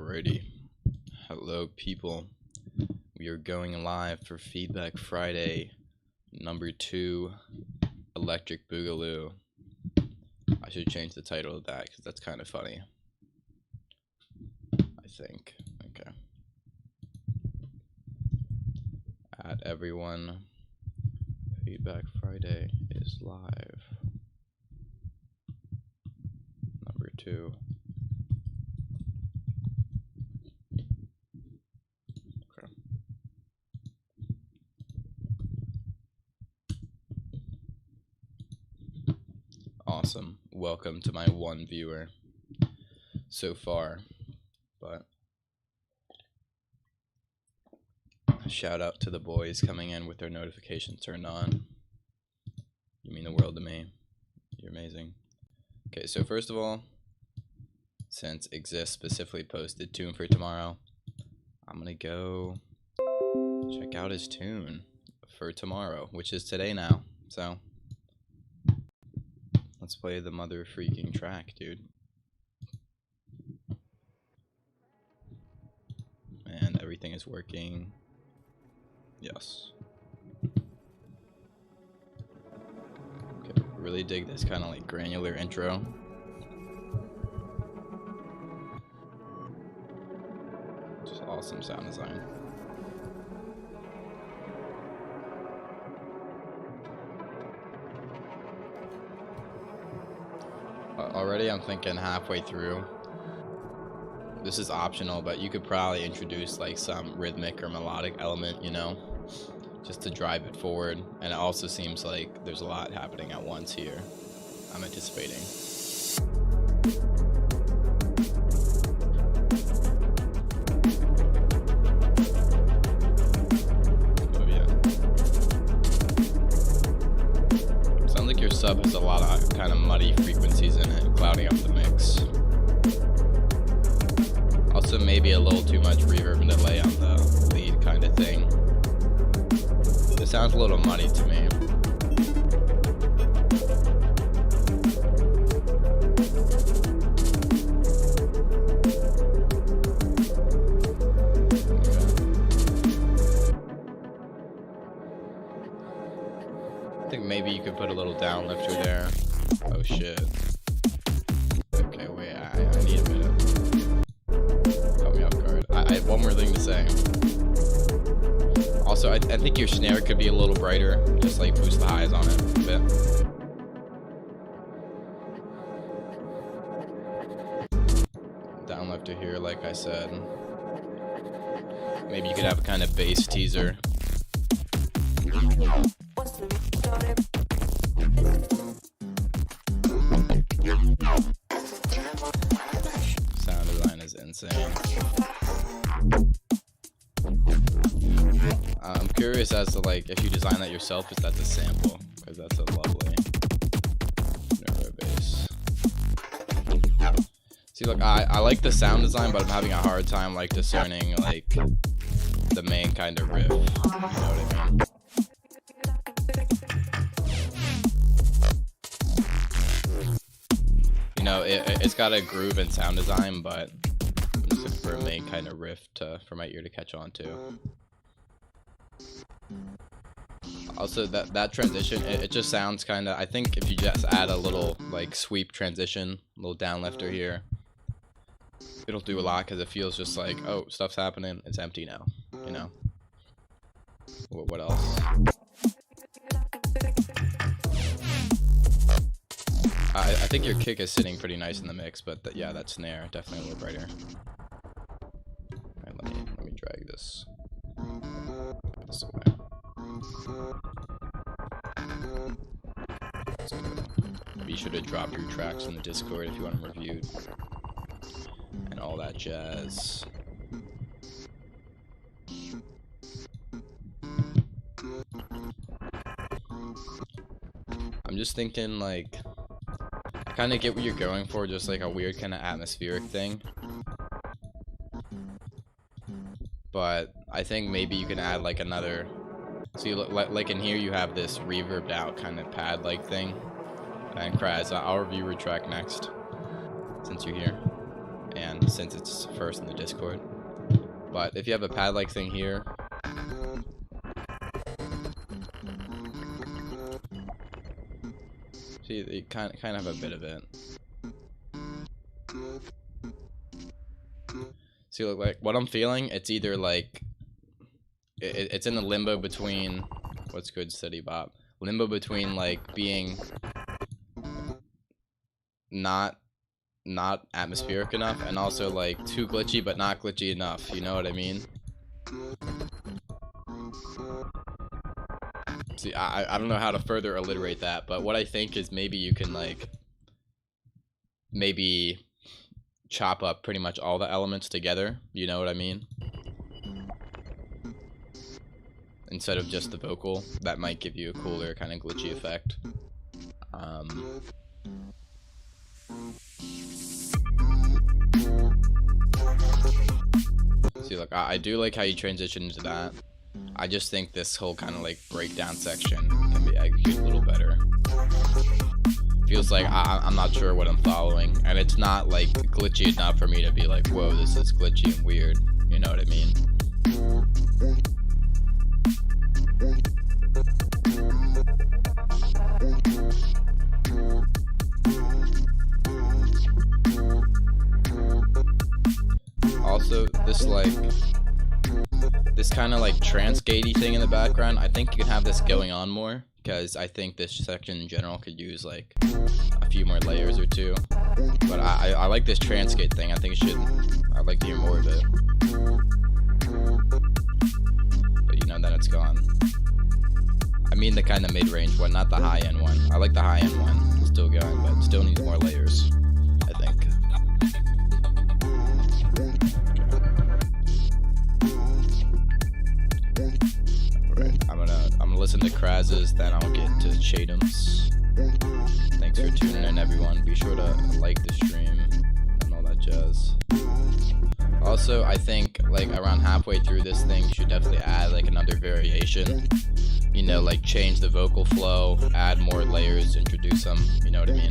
Alrighty. Hello, people. We are going live for Feedback Friday, number 2, Electric Boogaloo. I should change the title of that because that's kind of funny. I think. Okay. At everyone, Feedback Friday is live. Number 2. Awesome. Welcome to my one viewer so far, but shout out to the boys coming in with their notifications turned on. You mean the world to me. You're amazing. Okay, so first of all, since Exist specifically posted tune for tomorrow, I'm gonna go check out his tune for tomorrow, which is today now. So let's play the mother freaking track, dude. And everything is working. Yes. Okay, really dig this kind of like granular intro. Just awesome sound design. Already I'm thinking halfway through. This is optional, but you could probably introduce like some rhythmic or melodic element, you know, just to drive it forward. And it also seems like there's a lot happening at once here. I'm anticipating. Oh yeah. Sounds like your sub has a lot of kind of muddy frequencies in it, clouding up the mix. Also maybe a little too much reverb and delay on the lead kind of thing. It sounds a little muddy to me. I think maybe you could put a little down lifter there. Oh shit. Okay, wait, I need a minute. I have one more thing to say. Also, I think your snare could be a little brighter, just like boost the highs on it a bit. Down lifter here, like I said. Maybe you could have a kind of bass teaser. Sound design is insane. I'm curious as to like if you design that yourself, is that the sample? Because that's a lovely neuro bass. See, look, I like the sound design, but I'm having a hard time like discerning like the main kind of riff. You know what I mean? You know, it's got a groove and sound design, but I'm just looking for a main kind of riff for my ear to catch on to. Also, that transition, it just sounds kind of, I think if you just add a little like sweep transition, a little down lifter here, it'll do a lot because it feels just like, oh, stuff's happening, it's empty now, you know? What else? I think your kick is sitting pretty nice in the mix, but yeah, that snare definitely a little brighter. Alright, let me drag this away. Be sure to drop your tracks in the Discord if you want them reviewed and all that jazz. I'm just thinking like I kind of get what you're going for, just like a weird kind of atmospheric thing. But I think maybe you can add like another. See, like in here you have this reverbed out kind of pad like thing. And Kraz, I'll review your track next, since you're here. and since it's first in the Discord. But if you have a pad-like thing here, see, you kind of have a bit of it. See, look, like what I'm feeling, it's either like it's in the limbo between what's good, steady bop, limbo between like being not atmospheric enough and also like too glitchy but not glitchy enough, you know what I mean? See, I don't know how to further alliterate that, but what I think is maybe you can like maybe chop up pretty much all the elements together, you know what I mean? Instead of just the vocal, that might give you a cooler kind of glitchy effect. See, look, I do like how you transition into that. I just think this whole kind of like breakdown section can be executed a little better. Feels like I'm not sure what I'm following, and it's not like glitchy enough for me to be like, whoa, this is glitchy and weird, you know what I mean? Also, this kind of like trance gatey thing in the background, I think you can have this going on more, because I think this section in general could use like a few more layers or two. But I like this trance gate thing. I think it should, I'd like to hear more of it. But you know, then it's gone. I mean the kind of mid-range one, not the high-end one. I like the high-end one. It's still going, but still needs more layers, I think. I'm gonna listen to Kraz's, then I'll get to Chathams. Thanks for tuning in, everyone. Be sure to like the stream and all that jazz. Also, I think like around halfway through this thing, you should definitely add like another variation. You know, like change the vocal flow, add more layers, introduce them. You know what I mean?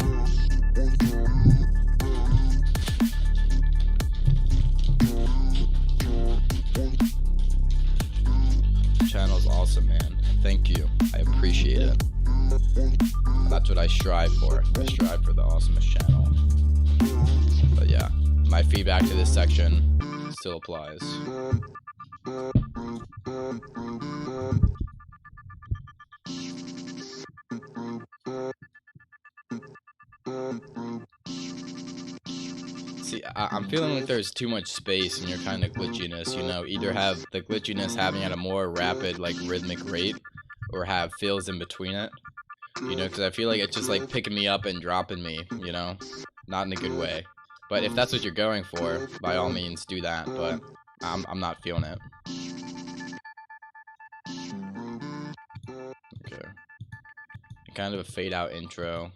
Channel's awesome, man. Thank you. I appreciate it. That's what I strive for. I strive for the awesomest channel. But yeah, my feedback to this section still applies. See, I'm feeling like there's too much space in your kind of glitchiness, you know, either have the glitchiness having at a more rapid, like, rhythmic rate, or have fills in between it, you know, because I feel like it's just, like, picking me up and dropping me, you know, not in a good way. But if that's what you're going for, by all means, do that, but I'm not feeling it. Okay. Kind of a fade-out intro.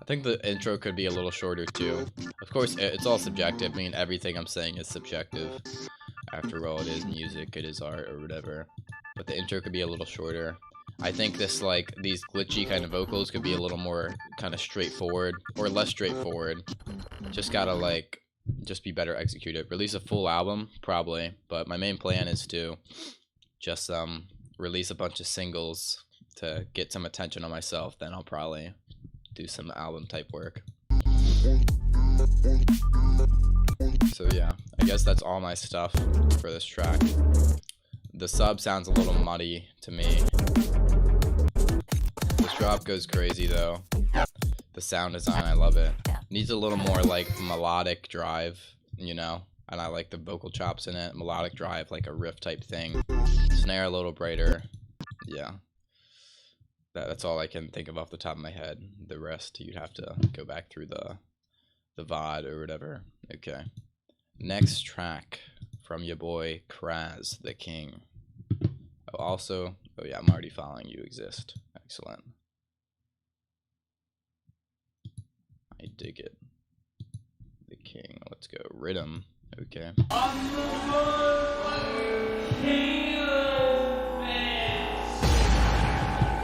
I think the intro could be a little shorter too. Of course, it's all subjective. I mean, everything I'm saying is subjective. After all, it is music, it is art, or whatever. But the intro could be a little shorter. I think this, like, these glitchy kind of vocals could be a little more kind of straightforward, or less straightforward. Just gotta, like, just be better executed. Release a full album, probably. But my main plan is to just release a bunch of singles to get some attention on myself. Then I'll probably do some album type work. So yeah, I guess that's all my stuff for this track. The sub sounds a little muddy to me. This drop goes crazy though. The sound design, I love it. Needs a little more like melodic drive, you know, and I like the vocal chops in it. Melodic drive, like a riff type thing. Snare a little brighter. Yeah. That's all I can think of off the top of my head. The rest, you'd have to go back through the VOD or whatever. Okay. Next track from your boy Kraz the King. Oh yeah, I'm already following You Exist. Excellent. I dig it. The King. Let's go. Rhythm. Okay.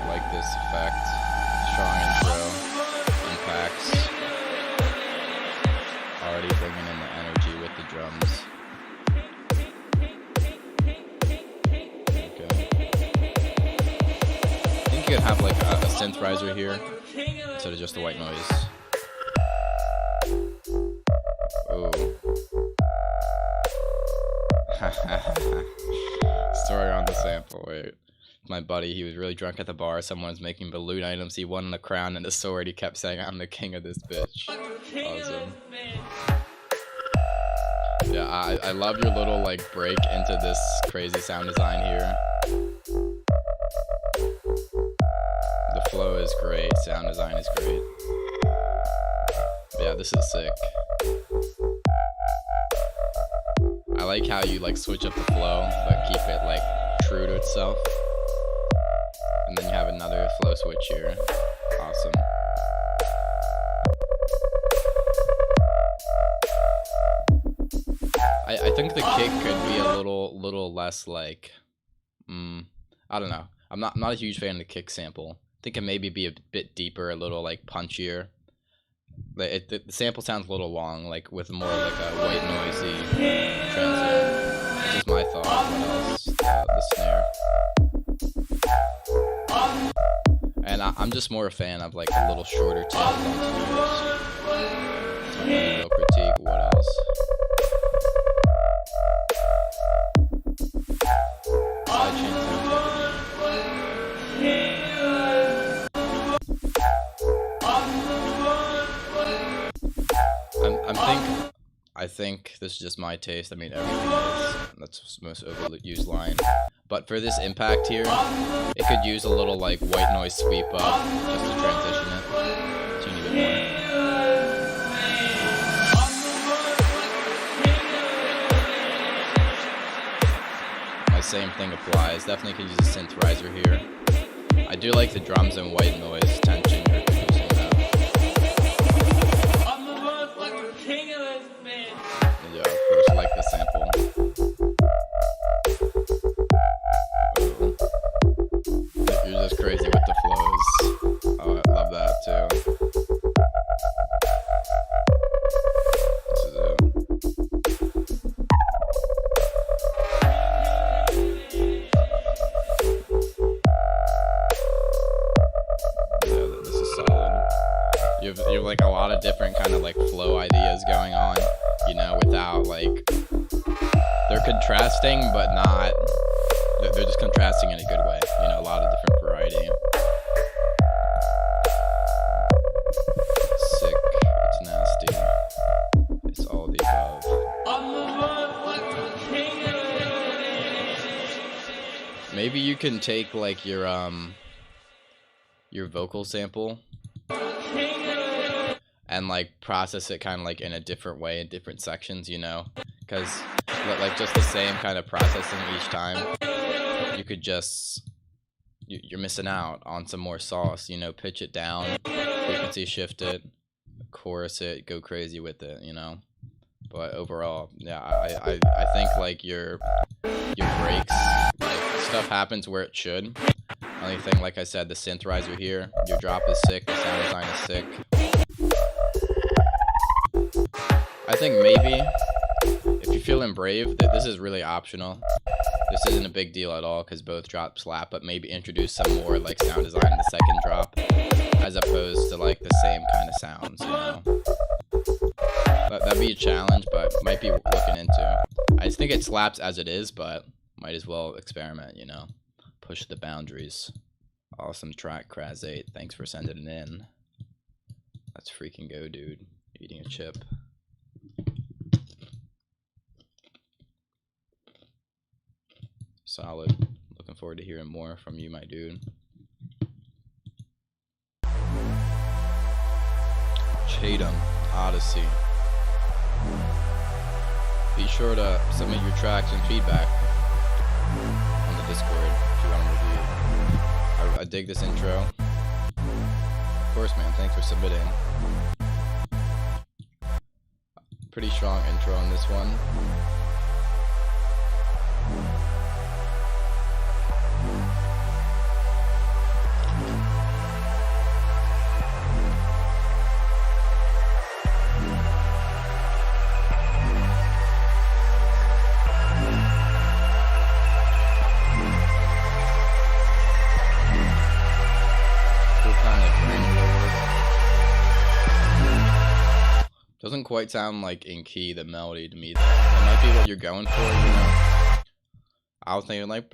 Like this effect. Strong intro. Impact. tracks. Already bringing in the energy with the drums. Okay. I think you could have like a synth riser here instead of just the white noise. Ooh. Story on the sample. Wait. My buddy, he was really drunk at the bar. Someone was making balloon items. He won a crown and a sword. He kept saying, "I'm the king of this bitch." Awesome. Yeah, I love your little like break into this crazy sound design here. The flow is great. Sound design is great. Yeah, this is sick. I like how you like switch up the flow, but keep it like true to itself. And then you have another flow switch here. Awesome. I think the kick could be a little less like, I don't know. I'm not a huge fan of the kick sample. I think it maybe be a bit deeper, a little like punchier. The sample sounds a little long, like with more like a white noisy transient. This is my thought. What else? The snare. And I'm just more a fan of like a little shorter tails on snares. That's my real critique. What else? Sidechain sounds good. I think this is just my taste. I mean, everything is. That's the most overused line. But for this impact here, it could use a little like white noise sweep up just to transition it. So you need a bit more. My same thing applies. Definitely could use a synth riser here. I do like the drums and white noise tension you're using though. Yeah, of course, I like the sample. You're just crazy with the flows. Oh, I love that too. This is it. Yeah, this is solid. You have like a lot of different kind of like flow ideas going on, you know, without like, they're contrasting but not, they're just contrasting in a good way, you know, a lot of different variety. Sick, it's nasty, it's all the above. Maybe you can take like your vocal sample and like process it kind of like in a different way in different sections, you know, because like just the same kind of processing each time, you could just, you're missing out on some more sauce, you know. Pitch it down, frequency shift it, chorus it, go crazy with it, you know. But overall, yeah, I think like your breaks, like stuff happens where it should. Only thing, like I said, the synth riser here, your drop is sick, the sound design is sick. I think maybe if you're feeling brave, that this is really optional. This isn't a big deal at all because both drops slap, but maybe introduce some more like sound design in the second drop as opposed to like the same kind of sounds, you know. That'd be a challenge, but might be looking into. I just think it slaps as it is, but might as well experiment, you know. Push the boundaries. Awesome track, Kraz8. Thanks for sending it in. Let's freaking go, dude. Eating a chip. Solid. Looking forward to hearing more from you, my dude. Chatham, Odyssey. Be sure to submit your tracks and feedback on the Discord if you want to review. I dig this intro. Of course, man. Thanks for submitting. Pretty strong intro on this one. Doesn't quite sound like in key the melody to me though. That might be what you're going for, you know? I was thinking like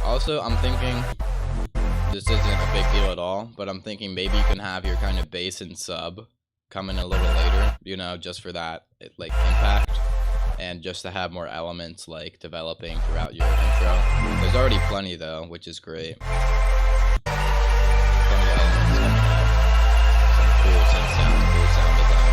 also, I'm thinking this isn't a big deal at all, but I'm thinking maybe you can have your kind of bass and sub come in a little later, you know, just for that like impact, and just to have more elements like developing throughout your intro. There's already plenty though, which is great. Plenty of elements coming up. Some cool synth sound, cool sound design.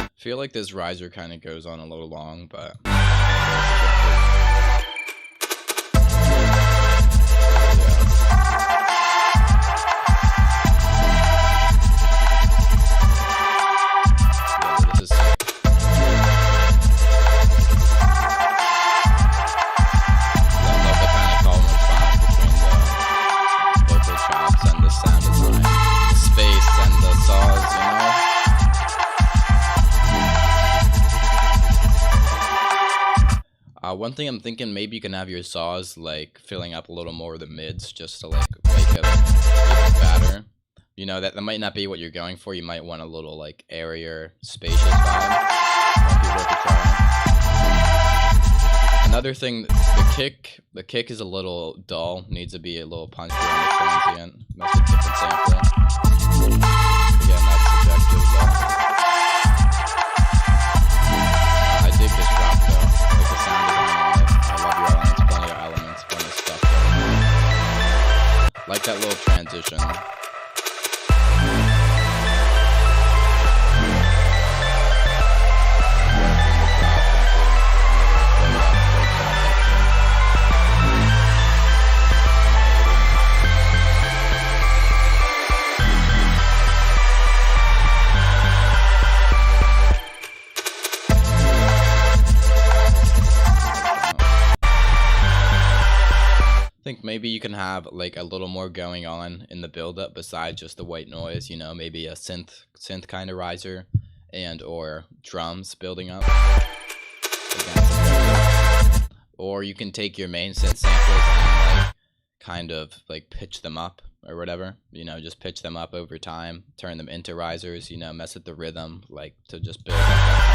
I feel like this riser kind of goes on a little long, but this is sick. I love the kind of column of clap between the vocal chops and the sound design, the space and the saws, you know? One thing I'm thinking, maybe you can have your saws like filling up a little more of the mids just to like make it even fatter. You know, that might not be what you're going for. You might want a little like airier, spacious vibe. Might be worth a try. Another thing, the kick is a little dull. Needs to be a little punchier on the transient. That's a different sample. Again, that's subjective though. I dig this drop though. Like the sound design on it. I love your elements, plenty of elements, plenty of stuff there. Like that little transition. I think maybe you can have like a little more going on in the build-up besides just the white noise, you know, maybe a synth kind of riser and or drums building up. Or you can take your main synth samples and like kind of like pitch them up or whatever, you know, just pitch them up over time, turn them into risers, you know, mess with the rhythm, like to just build up that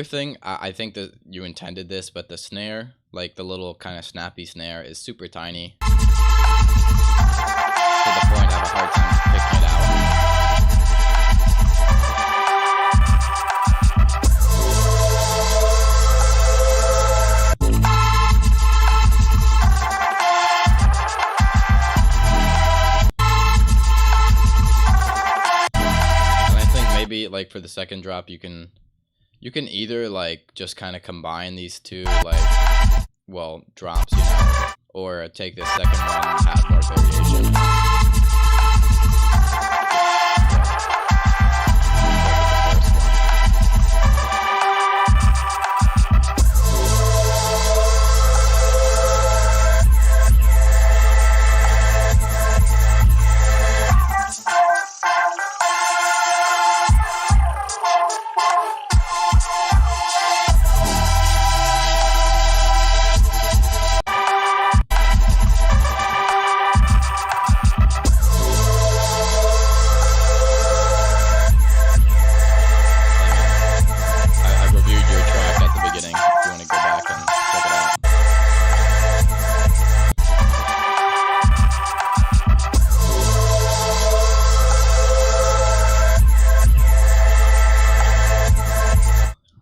thing, I think that you intended this, but the snare, like the little kind of snappy snare, is super tiny. To the point I have a hard time picking it out. And I think maybe like for the second drop you can either like just kind of combine these two like, well, drops, you know, or take this second one and have more variation.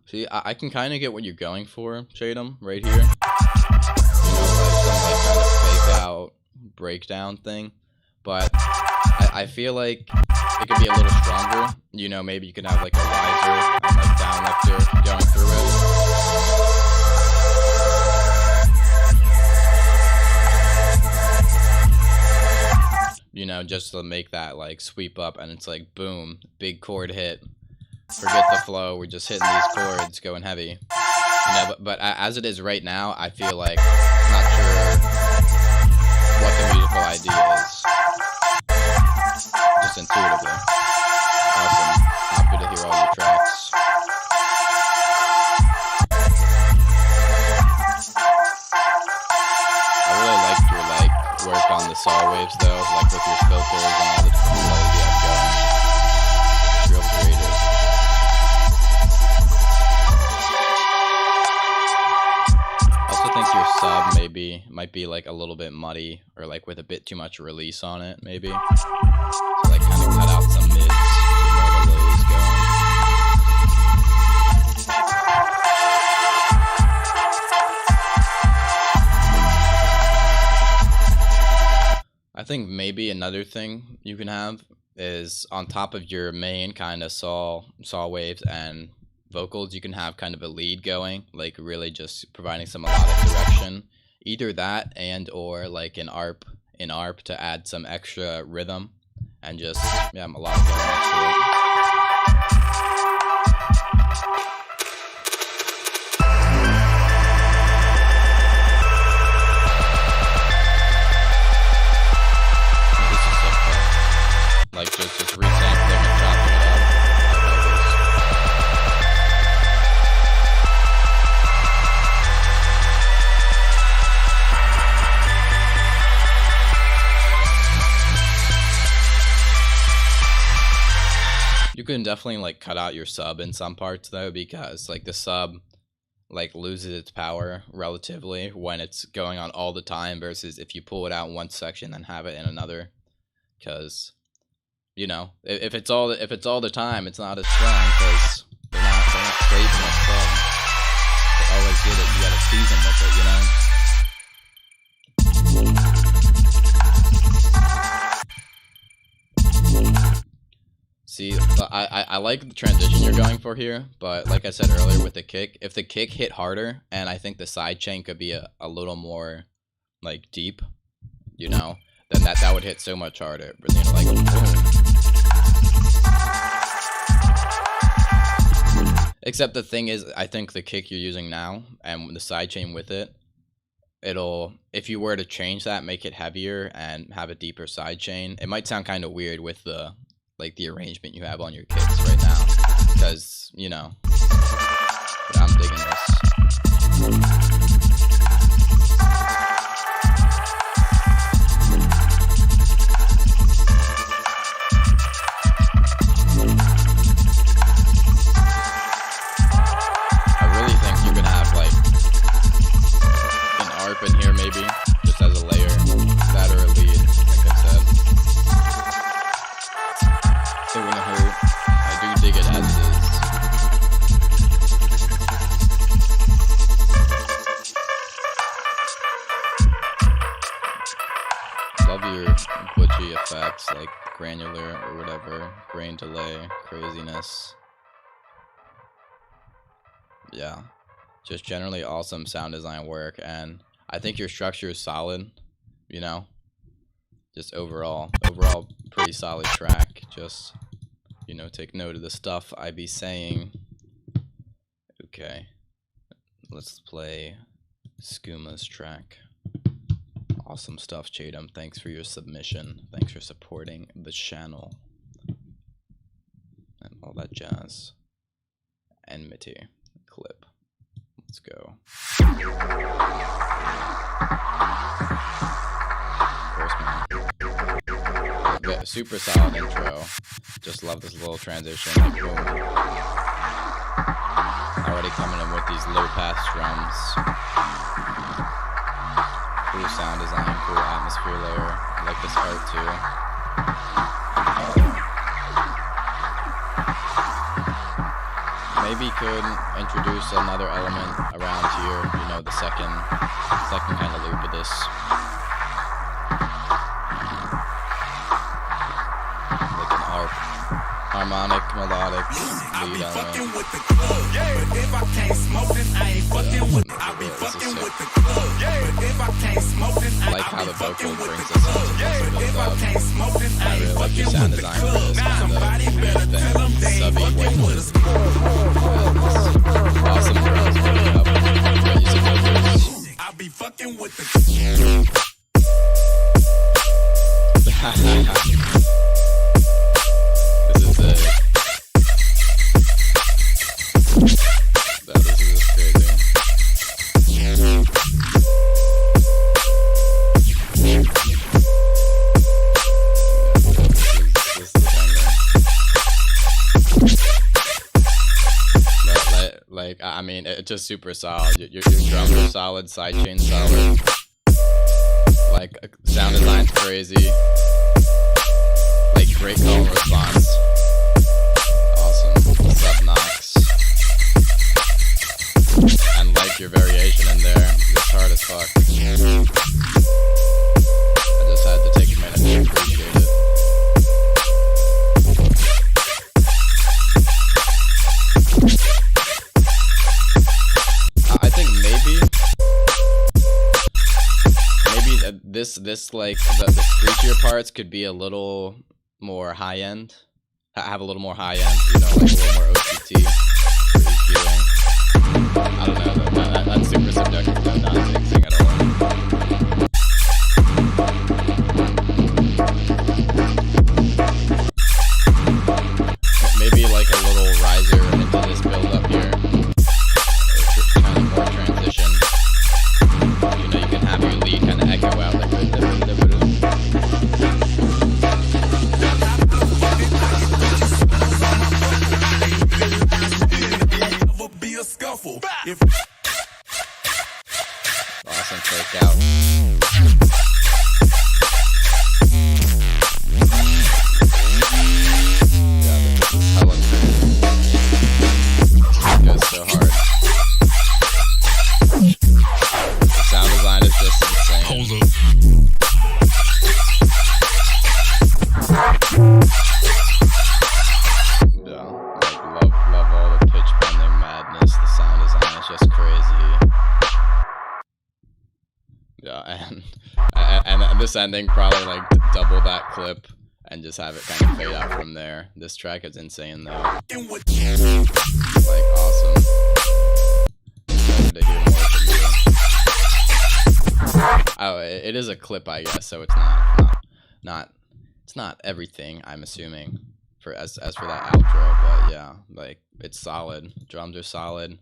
See, I can kind of get what you're going for, Shadem, right here. You like some like kind of fake out breakdown thing, but I feel like it could be a little stronger. You know, maybe you could have like a riser and like down lifter going through it. You know, just to make that like sweep up, and it's like boom, big chord hit. Forget the flow, we're just hitting these chords, going heavy. You know, but as it is right now, I feel like I'm not sure what the musical idea is. Just intuitively. Awesome. Happy to hear all your tracks. I really liked your like work on the saw waves though, like with your filters and all the different flows you have going. It's real creative. I also think your sub might be like a little bit muddy, or like with a bit too much release on it, maybe. So like kind of cut out some mids, get more of the lows going. I think maybe another thing you can have is on top of your main kind of saw waves and vocals, you can have kind of a lead going, like really just providing some melodic direction. Either that and or like an ARP to add some extra rhythm and just melodic elements to it. Like just resampling and chopping it up. I love this. You can definitely like cut out your sub in some parts though, because like the sub like loses its power relatively when it's going on all the time versus if you pull it out in one section and have it in another, because you know, if it's all the time, it's not as strong because they're not craving that sub. They always get it. You gotta tease them with it, you know. See, I like the transition you're going for here, but like I said earlier with the kick, if the kick hit harder, and I think the side chain could be a little more like deep, you know, then that would hit so much harder. But you know, like boom. Except the thing is, I think the kick you're using now and the sidechain with it, it'll, if you were to change that, make it heavier and have a deeper sidechain, it might sound kind of weird with the like the arrangement you have on your kicks right now, because you know, but I'm digging this. In here maybe just as a layer, that or a lead, like I said. It wouldn't hurt. I do dig it as it is. Love your glitchy effects like granular or whatever, grain delay, craziness. Yeah, just generally awesome sound design work, and I think your structure is solid, you know, just overall pretty solid track. Just, you know, take note of the stuff I be saying. Okay, let's play Skuma's track. Awesome stuff, Chatham. Thanks for your submission. Thanks for supporting the channel and all that jazz. Enmity clip. Let's go. Super solid intro. Just love this little transition. Like, boom. Already coming in with these low pass drums. Cool sound design, cool atmosphere layer. I like this art too. Maybe could introduce another element around here, you know, the second kind of loop. this. Like an arp. Harmonic, melodic, lead element. I like how the vocal brings us into this build-up. I really like the sound design for this kind of thing. Subby white noise. Awesome drums building up. Great use of filters. I'll be fucking with the This is it. This is crazy. This is the banger. Like, I mean, it's just super solid. Your drums are solid, sidechain solid. Like, sound design's crazy. Like, great call and response. Awesome. Sub knocks. And like your variation in there. It's hard as fuck. I just had to take a minute to appreciate it. I think maybe this like the screechier parts could be a little more high end. Have a little more high end, you know, like a little more OCT for EQing. I don't know, that's super subjective though, not mixing at all. Maybe like a little riser into this build up here. Kind of more transition. You know, you can have your lead kind of echo out like awesome fake out. Yeah, this is hella it goes so hard. The sound design is just insane. Hold up. Yeah, like love all the pitch bending madness. The sound design is just crazy. Yeah, and this ending probably like double that clip and just have it kind of fade out from there. This track is insane though. Like awesome. Excited to hear more from you. Oh, it is a clip, I guess, so it's not it's not everything, I'm assuming, for as for that outro, but yeah, like it's solid. Drums are solid,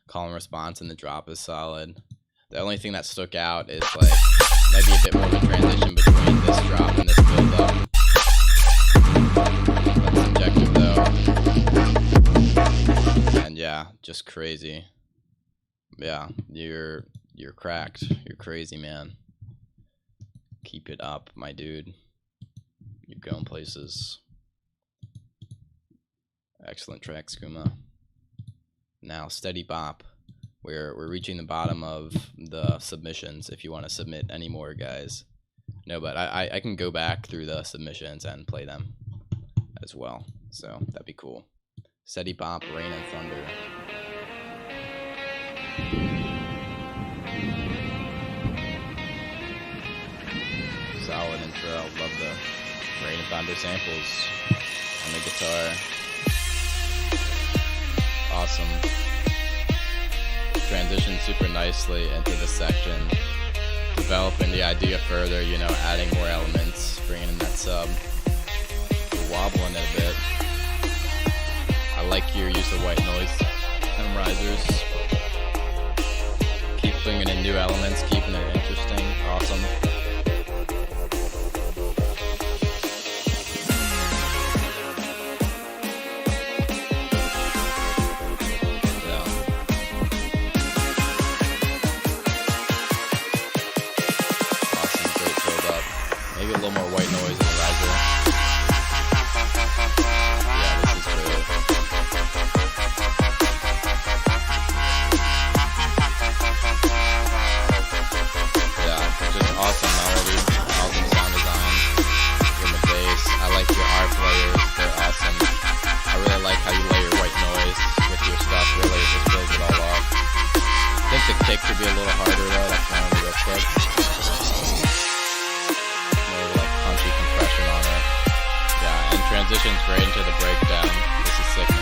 call and response and the drop is solid. The only thing that stuck out is like maybe a bit more of a transition between this drop and this build up. That's subjective though. And yeah, just crazy. Yeah, you're cracked. You're crazy, man. Keep it up, my dude. You're going places. Excellent track, Skooma. Now, Steady Bop. We're reaching the bottom of the submissions if you want to submit any more, guys. No, but I can go back through the submissions and play them as well. So that'd be cool. Steady Bop, Rain and Thunder. Solid intro. Love the Rain and Thunder samples on the guitar. Awesome. Transitioned super nicely into the section, developing the idea further, you know, adding more elements, bringing in that sub. You're wobbling it a bit. I like your use of white noise and risers. Keep bringing in new elements, keeping it interesting. Awesome. Maybe a little more white noise in the riser. Yeah, this is great. Yeah. transitions great into the breakdown. This is sick, man.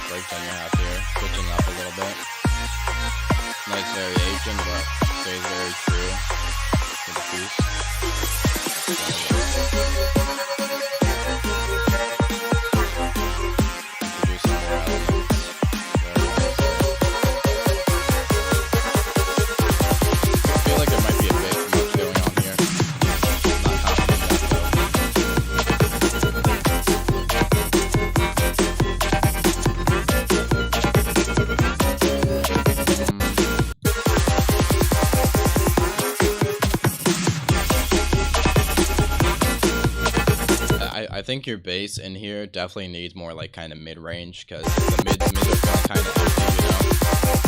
Breakdown you have here, switching up a little bit. Nice variation, but stays very true to the piece. Introducing more elements. Very nice. I feel like there might be a bit much going on here. Not confident in that though. I think your bass in here definitely needs more like kind of mid-range, because the mids are feeling kind of empty, you know.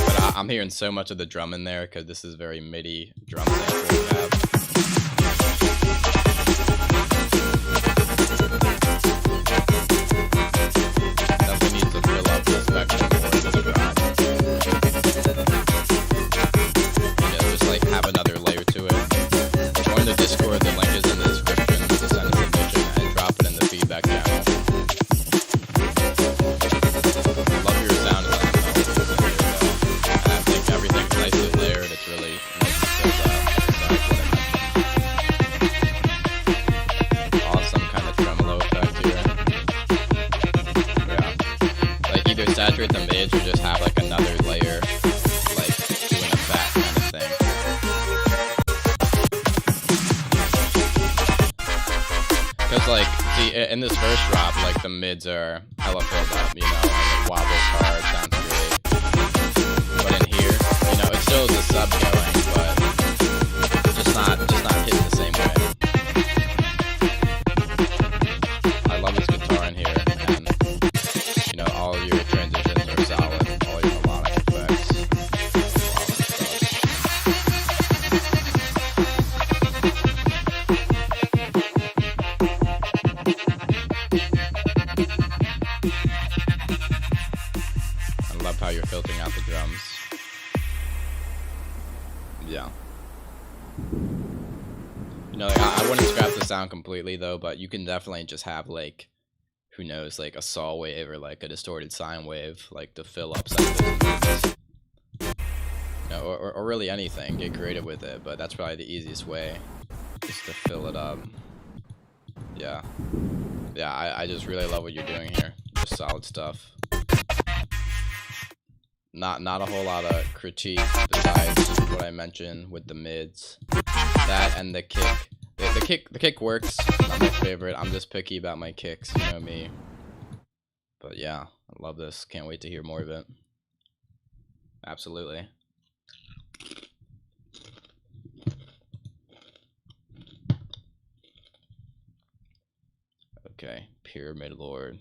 But I'm hearing so much of the drum in there because this is very MIDI drum sample we have. Definitely needs to fill up the spectrum more of this drop. Yeah, just like have another layer to it. Join the Discord, the link is in the description to send a submission and drop it in the feedback channel. Love your sound design melodies in here though. And I think everything's nicely layered, it's really nice to filled out. Awesome kind of tremolo effect here. Yeah. Like either saturate the mids or just have like another layer, like doing a fat kind of thing. Because like, see, in this first drop, like the mids are hella filled up, you know, and it wobbles hard, sounds great. But in here, you know, it still is a sub going, but just not hitting the same way. I love this guitar in here, and you know, all your transitions are solid, all your melodic effects, I love how you're filtering out the drums. Yeah. You know, like, I wouldn't scrap the sound completely though, but you can definitely just have like, who knows, like a saw wave or like a distorted sine wave, like to fill up some of those movements. You know, or really anything, get creative with it, but that's probably the easiest way, just to fill it up. Yeah. Yeah, I just really love what you're doing here. Just solid stuff. Not a whole lot of critique besides what I mentioned with the mids. That and the kick. The kick works. Not my favorite. I'm just picky about my kicks, you know me. But yeah, I love this. Can't wait to hear more of it. Absolutely. Okay, Pyramid Lord.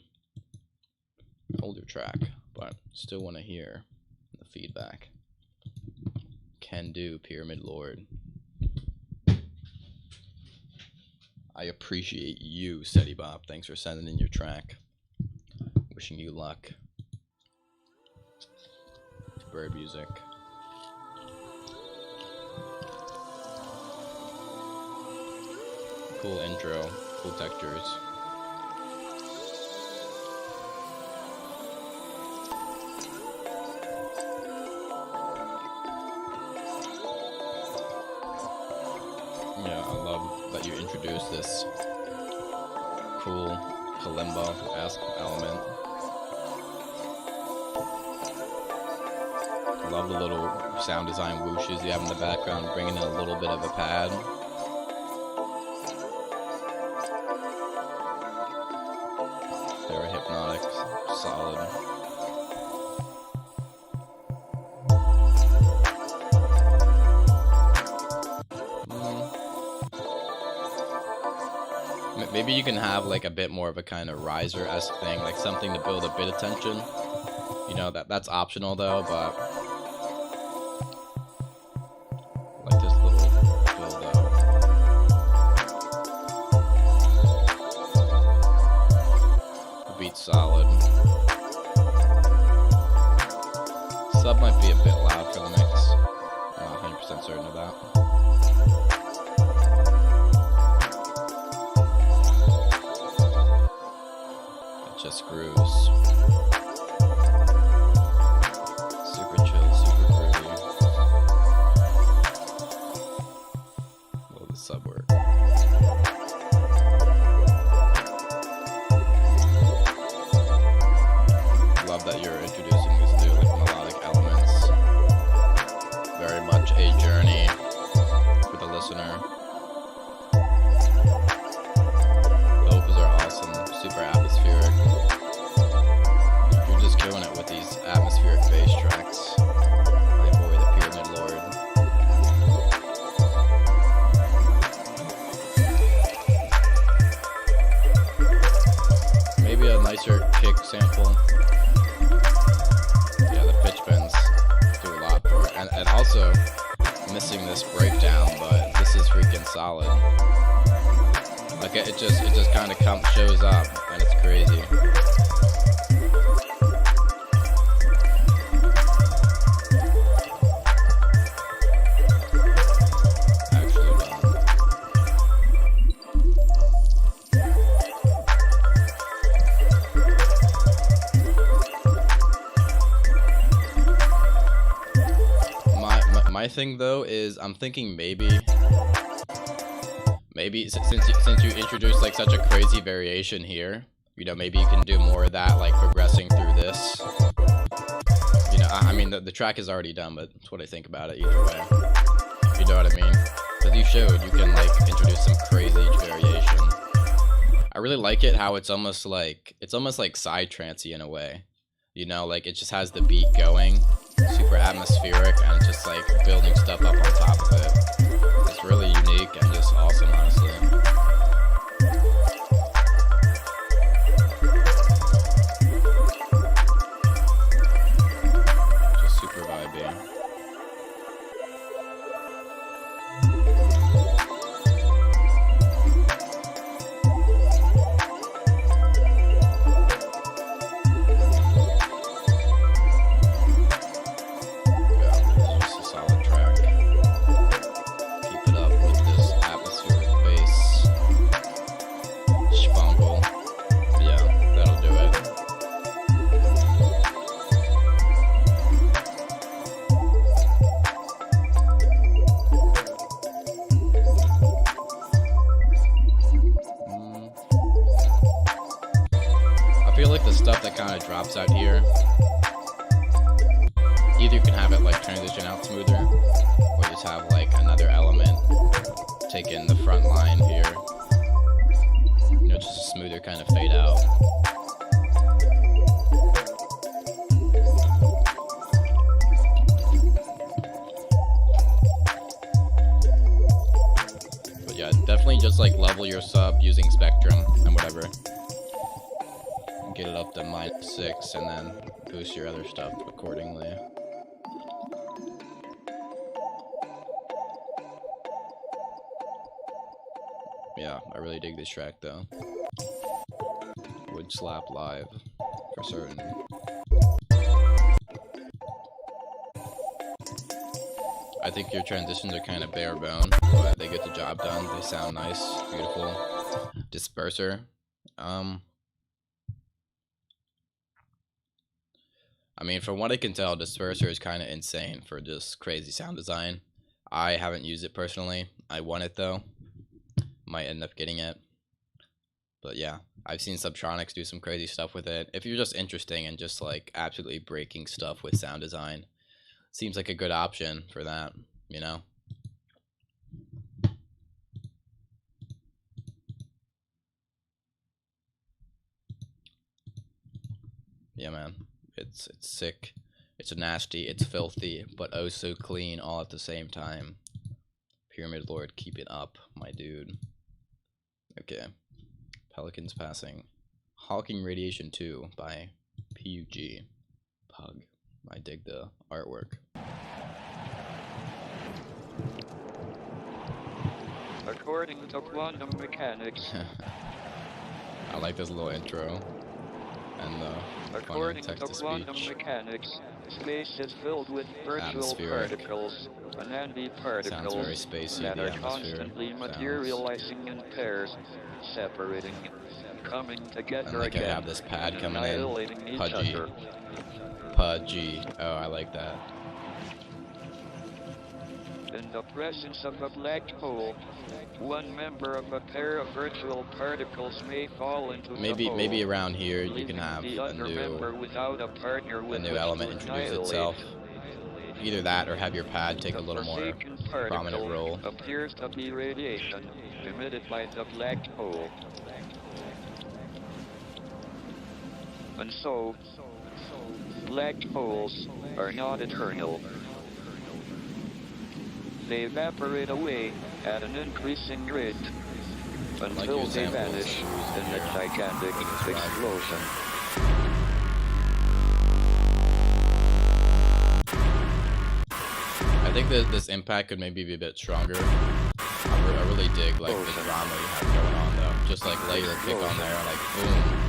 Older track, but still want to hear the feedback. Can do, Pyramid Lord. I appreciate you, Steady Bob. Thanks for sending in your track. Wishing you luck. To Bird Music. Cool intro, cool textures. Yeah, I love that you introduced this cool kalimba-esque element. I love the little sound design whooshes you have in the background, bringing in a little bit of a pad. Very hypnotic, solid. Maybe you can have like a bit more of a kind of riser-esque thing, like something to build a bit of tension. You know, that's optional though, but like this little build up. The beat's solid. Sub might be a bit loud for the mix. I'm not 100% certain of that. Just grooves. Super chill, super groovy. Love the sub work. Love that you're introducing these new like melodic elements. Very much a journey for the listener. The vocals are awesome, super atmospheric. You're just killing it with these atmospheric bass tracks. My boy, the Pyramid Lord. Maybe a nicer kick sample. Yeah, the pitch bends do a lot for it. And also, missing this breakdown, but this is freaking solid. Like it just kind of shows up, and it's crazy. Actually done. My thing though is I'm thinking maybe since you introduced like such a crazy variation here, you know, maybe you can do more of that, like progressing through this. You know, I mean the track is already done, but that's what I think about it either way. You know what I mean? Because you showed you can like introduce some crazy variation. I really like it how it's almost like side trancey in a way. You know, like it just has the beat going, super atmospheric, and just like building stuff up on top of it. It's really unique and just awesome, honestly. Just super vibey. I feel like the stuff that kind of drops out here, either you can have it like transition out smoother, or just have like another element take in the front line here. You know, just a smoother kind of fade out. But yeah, definitely just like level your sub using Spectrum and whatever. Get it up to -6 and then boost your other stuff accordingly. Yeah, I really dig this track though. Would slap live for certain. I think your transitions are kind of bare bone, but they get the job done. They sound nice, beautiful. Disperser. I mean, from what I can tell, Disperser is kind of insane for just crazy sound design. I haven't used it personally. I want it though. Might end up getting it. But yeah, I've seen Subtronics do some crazy stuff with it. If you're just interesting and just like absolutely breaking stuff with sound design, seems like a good option for that, you know? Yeah, man. It's sick. It's nasty. It's filthy, but oh so clean all at the same time. Pyramid Lord, keep it up, my dude. Okay. Pelicans passing. Hawking Radiation 2 by PUG. Pug. I dig the artwork. According to quantum mechanics. I like this little intro. And the according to text-to-speech. quantum mechanics, space is filled with virtual particles, antiparticles, that are constantly materializing in pairs, separating, coming together and like again, I have this pad coming in. annihilating each other. Pudgy. Oh, I like that. In the presence of a black hole, one member of a pair of virtual particles may fall into the hole. Maybe around here you can have the other member without a partner with a new element introduce itself. Either that or have your pad take a little more prominent role. Appears to be radiation emitted by the black hole. And so, black holes are not eternal. They evaporate away at an increasing rate until they vanish in a gigantic explosion. I think that this impact could maybe be a bit stronger. I really dig like the drama you have going on though. Just like layer a kick on there, like boom.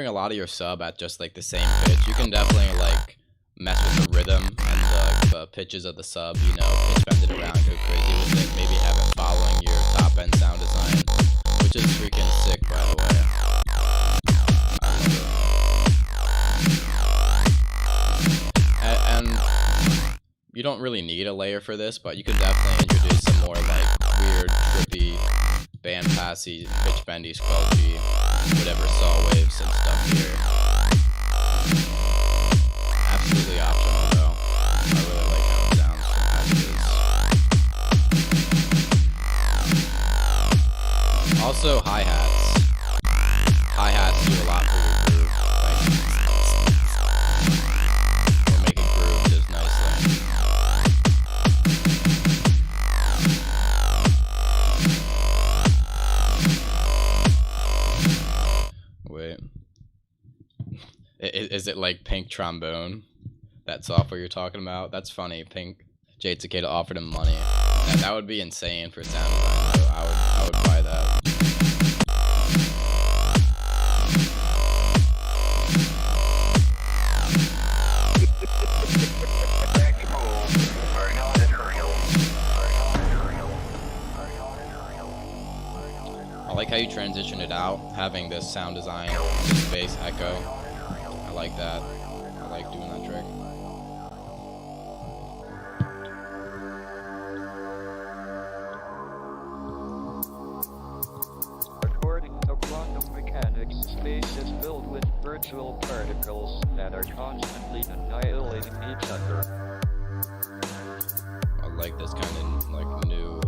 A lot of your sub at just like the same pitch. You can definitely like mess with the rhythm and the pitches of the sub, you know, pitch bend it around, go crazy with it, maybe have it following your top end sound design, which is freaking sick, by the way. I love it. And you don't really need a layer for this, but you can definitely introduce some more like weird, trippy, band passy, pitch bendy, squelchy, whatever saw waves and stuff here. Absolutely optional though. I really like how it sounds as it is. Also hi-hats. Hi-hats do a lot for your groove. Like, they make it groove just nicely. Wait. Is it like Pink Trombone? That software you're talking about? That's funny. Pink Jade Cicada offered him money. That would be insane for sound design, so I would buy that. I like how you transition it out, having this sound design, this bass echo. I like that. I like doing that trick. According to quantum mechanics, space is filled with virtual particles that are constantly annihilating each other. I like this kind of like new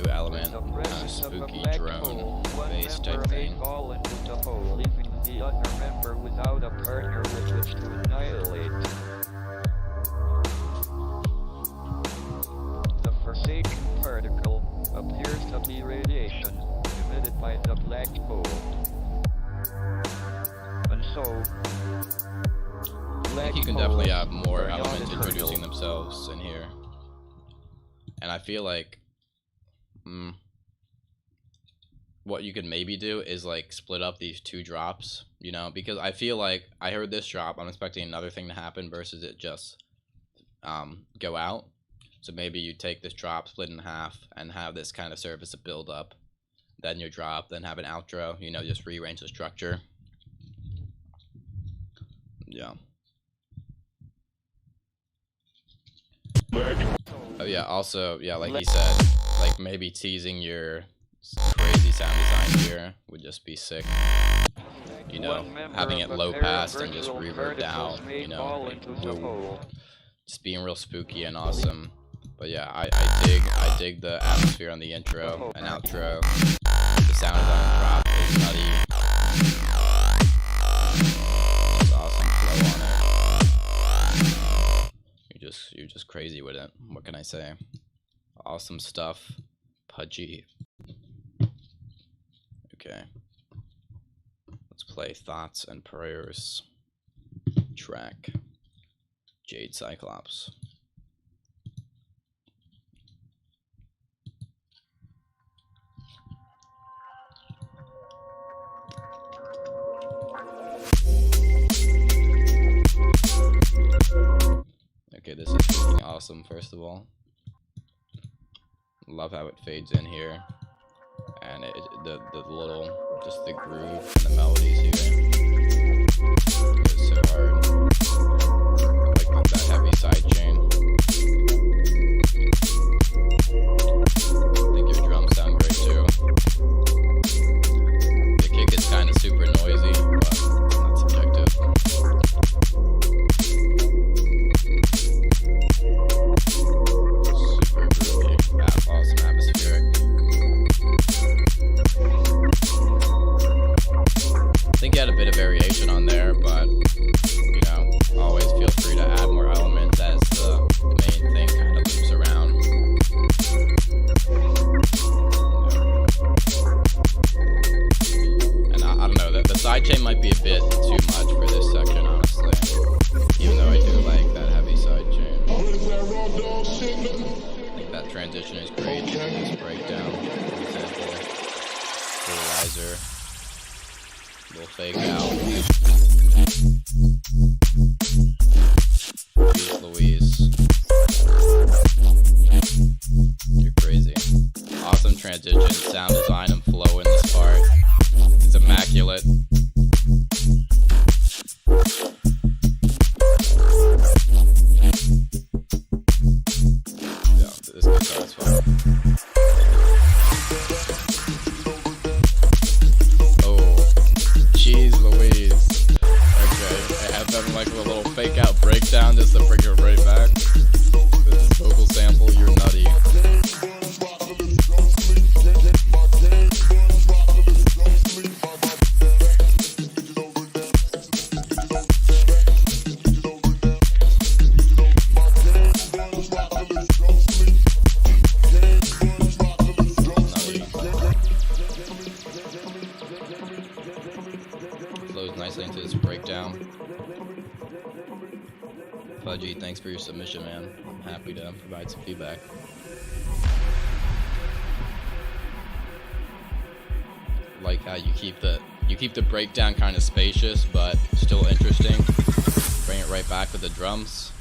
element, kind of spooky drone bass type thing. Fall into the hole, leaving the other member without a partner with which to annihilate. The forsaken particle appears to be radiation emitted by the black hole. And so, themselves in here. And I feel like what you could maybe do is like split up these 2 drops, you know, because I feel like I heard this drop, I'm expecting another thing to happen versus it just go out. So maybe you take this drop, split in half, and have this kind of serve as a build up, then your drop, then have an outro, you know, just rearrange the structure. Yeah. Oh yeah, also, yeah, like he said, like maybe teasing your crazy sound design here would just be sick. You know, having it low pass and just reverb down, you know, like, just being real spooky and awesome. But yeah, I dig the atmosphere on the intro and outro. The sound design drop is nutty. It's awesome flow on it. You're just crazy with it. What can I say? Awesome stuff. Pudgy. Okay. Let's play Thoughts and Prayers. Track. Jade Cyclops. Okay, this is freaking awesome, first of all. Love how it fades in here. And the little, just the groove and the melodies here. It's so hard. I like that heavy side chain. I think your drums sound great too. The kick is kind of super noisy, but not subjective. Super groovy, awesome atmospheric. I think you had a bit of variation on there, but you know, always feel free to add more elements as the main thing kind of loops around. And I don't know, the sidechain might be a bit too much for this section, honestly. Even though I do like that heavy sidechain. I think that transition is great. This breakdown, for example. Fertilizer. Little fake out. Jeez Louise. You're crazy. Awesome transition, sound design, and flow in this part. It's immaculate. Yeah, this guitar is fun. Jeez Louise. Okay, I have them like a little fake out breakdown just to bring it right back. This is vocal sample, you're nutty. Flows nicely into this breakdown. Pudgy, thanks for your submission, man. I'm happy to provide some feedback. Like how you keep the breakdown kind of spacious but still interesting. Bring it right back with the drums.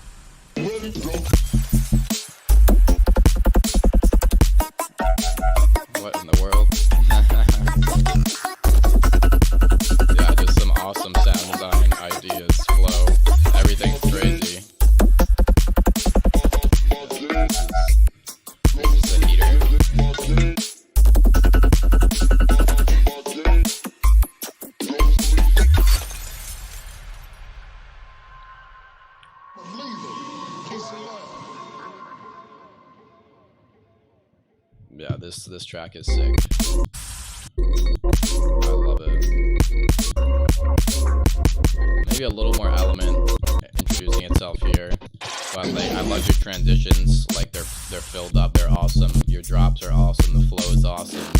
What in the world? Yeah, just some awesome sound design ideas, flow, everything's crazy. This is a heater. Yeah, this track is sick. I love it. Maybe a little more element introducing itself here, but like, I love your transitions. Like they're filled up. They're awesome. Your drops are awesome. The flow is awesome.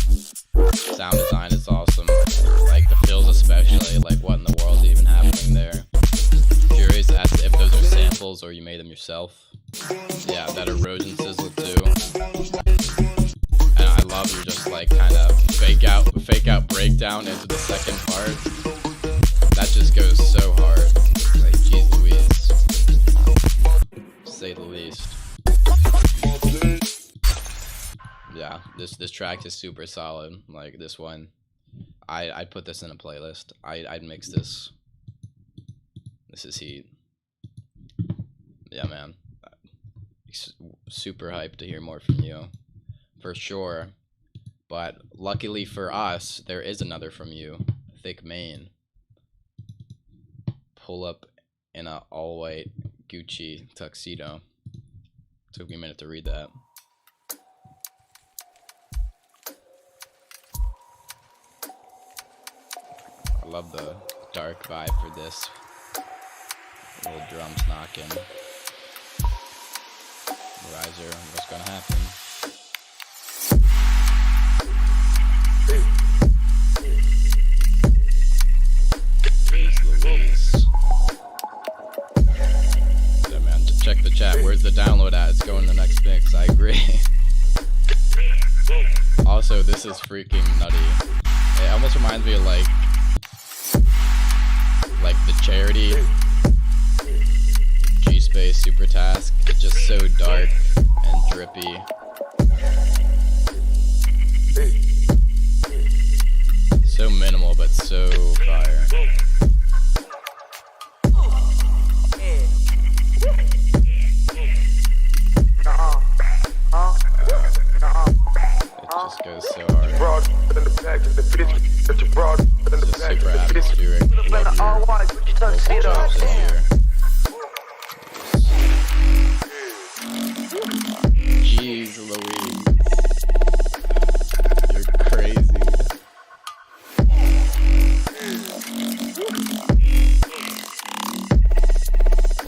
Sound design is awesome. Like the fills especially. Like what in the world is even happening there? Curious as to if those are samples or you made them yourself. Yeah, that erosion sizzle too. And I love you just like kind of fake out breakdown into the second part. That just goes so hard. Like, geez Louise. To say the least. Yeah, this track is super solid. Like, this one, I'd put this in a playlist. I'd mix this. This is heat. Yeah, man. Super hyped to hear more from you, for sure. But luckily for us, there is another from you, Thick Mane. Pull up in a all-white Gucci tuxedo. Took me a minute to read that. I love the dark vibe for this. Little drums knocking. Riser, what's gonna happen? Jeez Louise. Yeah, man, check the chat. Where's the download at? It's going to the next mix. I agree. Also, this is freaking nutty. It almost reminds me of like the Charity G-Space Super Task. It's just so dark and drippy. So minimal, but so fire. It just goes so hard. It's just super atmospheric. Love your vocal chops in here. Jeez Louise. You're crazy.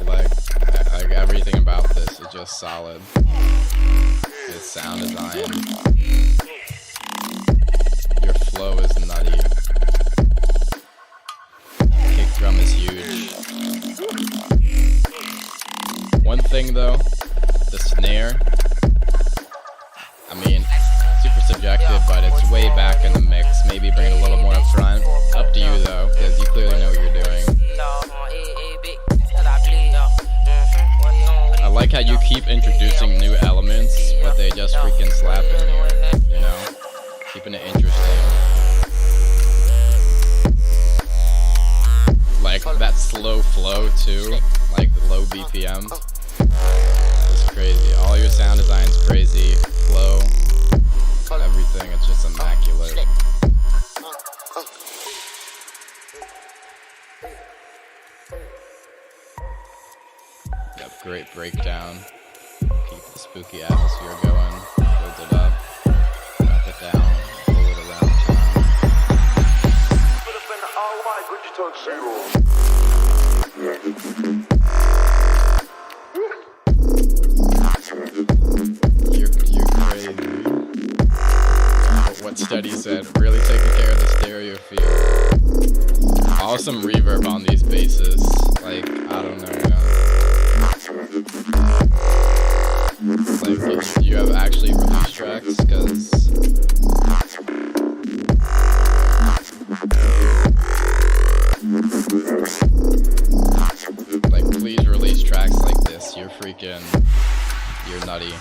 Like everything about this is just solid. His sound design. Your flow is nutty. Kick drum is huge. One thing though, the snare. I mean, super subjective, but it's way back in the mix. Maybe bring it a little more up front. Up to you though, because you clearly know what you're doing. I like how you keep introducing new elements, but they just freaking slap in here, you know? Keeping it interesting. Like that slow flow too, like the low BPM. It's crazy. All your sound design's crazy, flow, everything, it's just immaculate. Yep, great breakdown. Keep the spooky atmosphere going. Build it up. Wrap it down. Pull it around town. You're crazy. What study said, really taking care of the stereo field. Awesome reverb on these basses. Like, I don't know, man. Like, you have actually released tracks, because like, please release tracks like this. You're nutty.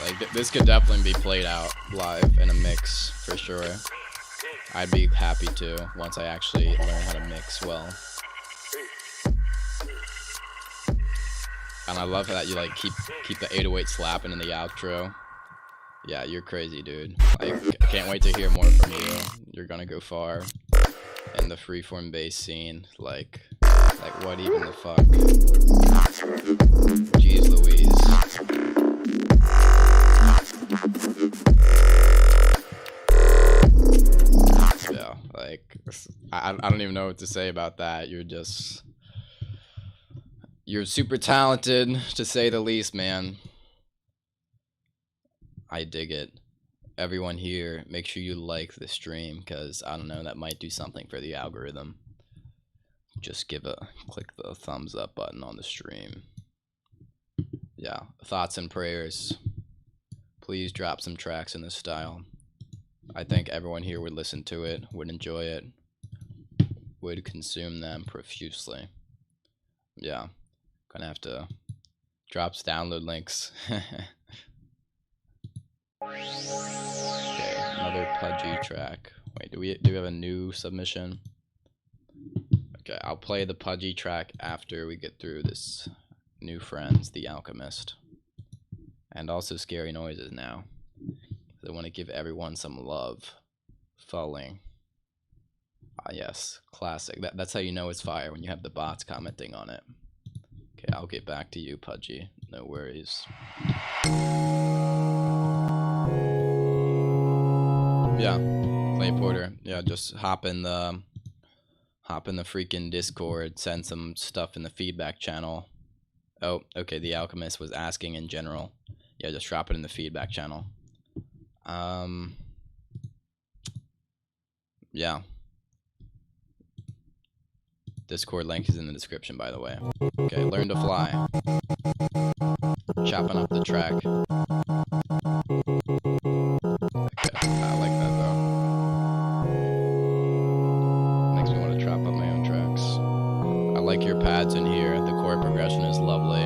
Like, this could definitely be played out live in a mix, for sure. I'd be happy to, once I actually learn how to mix well. And I love that you like keep the 808 slapping in the outro. Yeah, you're crazy, dude. Like, I can't wait to hear more from you. You're gonna go far in the freeform bass scene. Like what even the fuck? Jeez Louise. Yeah, like I don't even know what to say about that. You're super talented, to say the least, man. I dig it. Everyone here, make sure you like the stream, because I don't know, that might do something for the algorithm. Just click the thumbs up button on the stream. yeah, thoughts and prayers. Please drop some tracks in this style. I think everyone here would listen to it, would enjoy it, would consume them profusely. Yeah, gonna have to drop download links. Okay, another pudgy track. Wait, do we have a new submission? Okay, I'll play the pudgy track after we get through this New Friends, The Alchemist. And also Scary Noises now. I want to give everyone some love. Falling. Ah, yes, classic. That's how you know it's fire, when you have the bots commenting on it. Okay, I'll get back to you, Pudgy. No worries. Yeah, Clay Porter. Yeah, just hop in the freaking Discord, send some stuff in the feedback channel. Oh, okay, The Alchemist was asking in general. Yeah, just drop it in the feedback channel. Yeah. Discord link is in the description, by the way. Okay, Learn to Fly. Chopping up the track. Okay, I like that though. Makes me want to chop up my own tracks. I like your pads in here. The chord progression is lovely.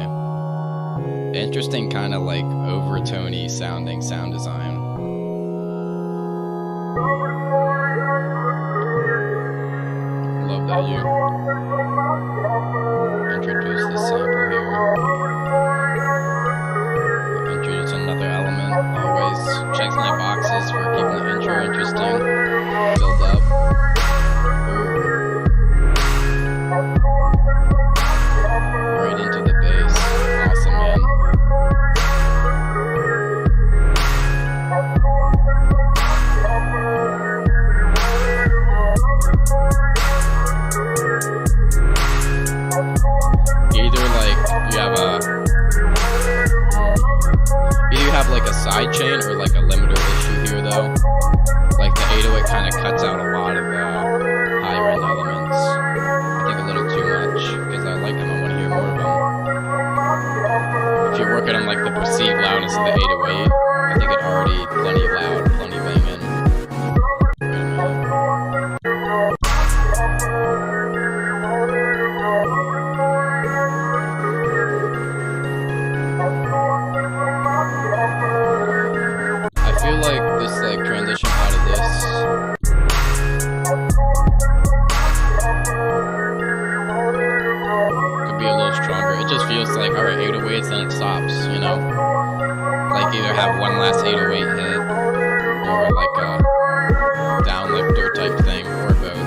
Interesting kind of like overtony sounding sound design. Love that you introduce the sample here. Introduce another element. Always checks my boxes for keeping the intro interesting. Build up. Right into the bass. Awesome, man. Either you have like a sidechain or like a limiter issue here though. Like the 808 kind of cuts out a lot of higher end elements. I think a little too much because I like them. I want to hear more of them. If you're working on like the perceived loudness of the 808, I think it already plenty loud, plenty banging. Transition out of this. Could be a little stronger. It just feels like, alright, 808s, then it stops, you know? Like either have one last 808 hit, or like a downlifter type thing, or both.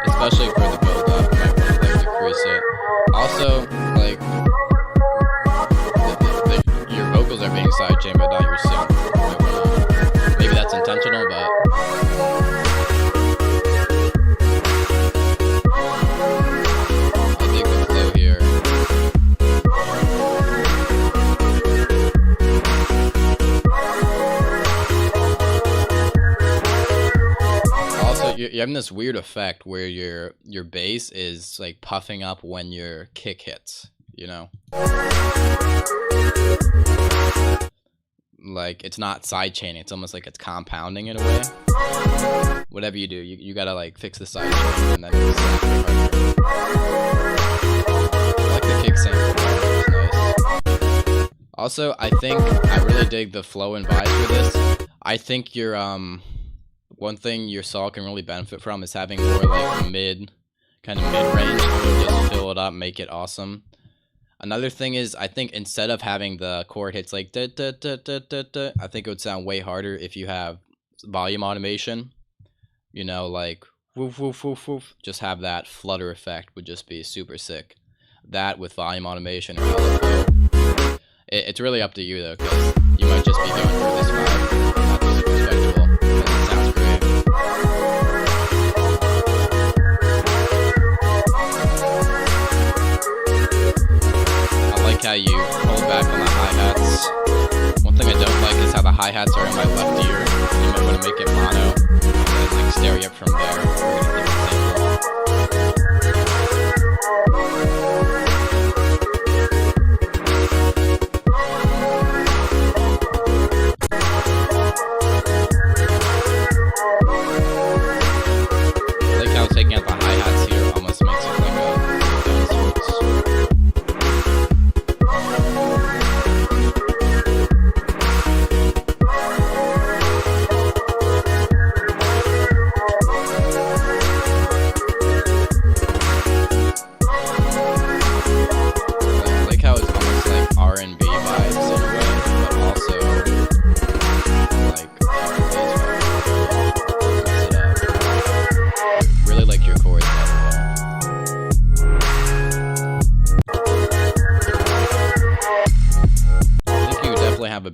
Especially for the build up, you might want to like decrease it. Also, like your vocals are being sidechained, but not your synth. Maybe that's intentional, but I dig the flow here. You're having this weird effect where your bass is like puffing up when your kick hits, you know? Like it's not side chaining, it's almost like it's compounding in a way. Whatever you do, you gotta like fix the side chain and then it's harder. I like the kick sample, it's nice. Also, I think I really dig the flow and vibes for this. I think your one thing your saw can really benefit from is having more like mid-range, just fill it up, make it awesome. Another thing is, I think instead of having the chord hits like da, da, da, da, da, da, I think it would sound way harder if you have volume automation. You know, like woof woof woof woof. Just have that flutter effect would just be super sick. That with volume automation or LFO. It's really up to you though, because you might just be going for this vibe, not just respectable. It sounds great.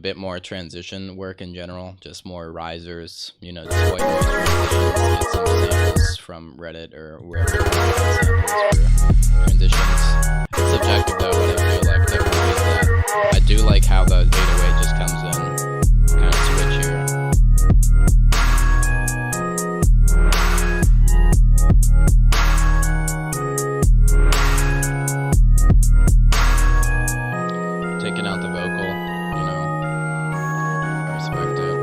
bit more transition work in general, just more risers, you know, just white noise transitions, get some samples from Reddit or wherever you get samples for transitions. It's subjective though, what I feel like definitely is that. I do like how the 808 just comes in, kind of switch here. Taking out the vocal, you know, I respect it.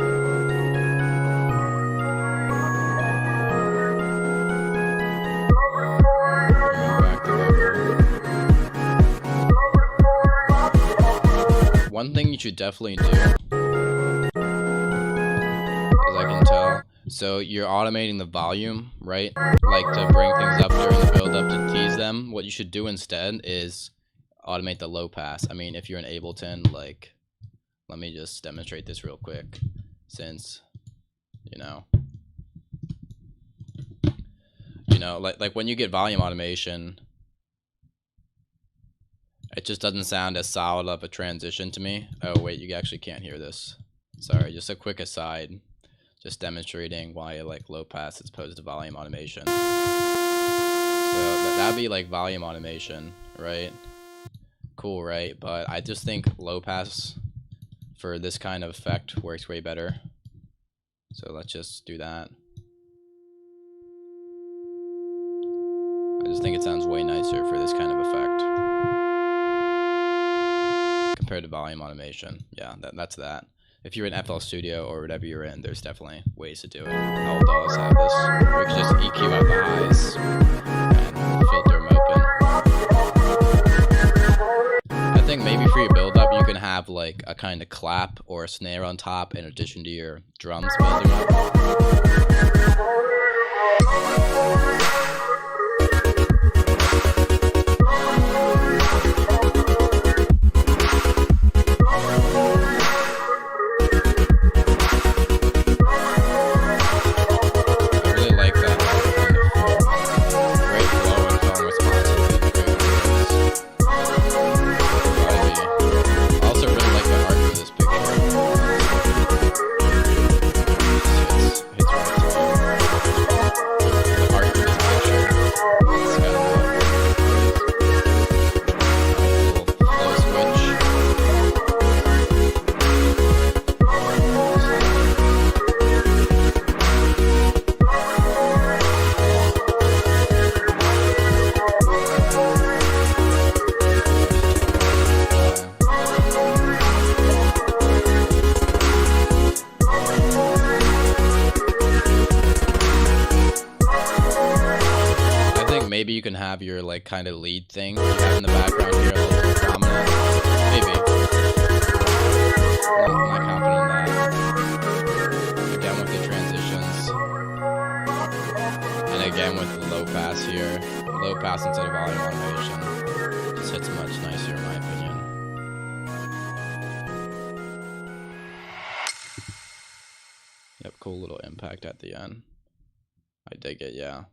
Bringing back the vocal. One thing you should definitely do, as I can tell, so you're automating the volume, right? Like to bring things up during the build up to tease them. What you should do instead is automate the low pass. I mean, if you're in Ableton, like, let me just demonstrate this real quick, since, you know, like when you get volume automation, it just doesn't sound as solid of a transition to me. Oh wait, you actually can't hear this. Sorry, just a quick aside, just demonstrating why I like low pass as opposed to volume automation. So that'd be like volume automation, right? Cool, right? But I just think low pass for this kind of effect works way better. So let's just do that. I just think it sounds way nicer for this kind of effect compared to volume automation. Yeah, that's that. If you're in FL Studio or whatever you're in, there's definitely ways to do it. All DAWs have this. Or you can just EQ out the highs and filter them open. I think maybe for your build up, you can have like a kind of clap or a snare on top in addition to your drums building up. Maybe you can have your like kind of lead thing you have in the background here a little more prominent. Maybe. I'm not confident in that. Again with the transitions. And again with the low pass here. Low pass instead of volume automation. Just hits much nicer in my opinion. Yep, cool little impact at the end. I dig it, yeah.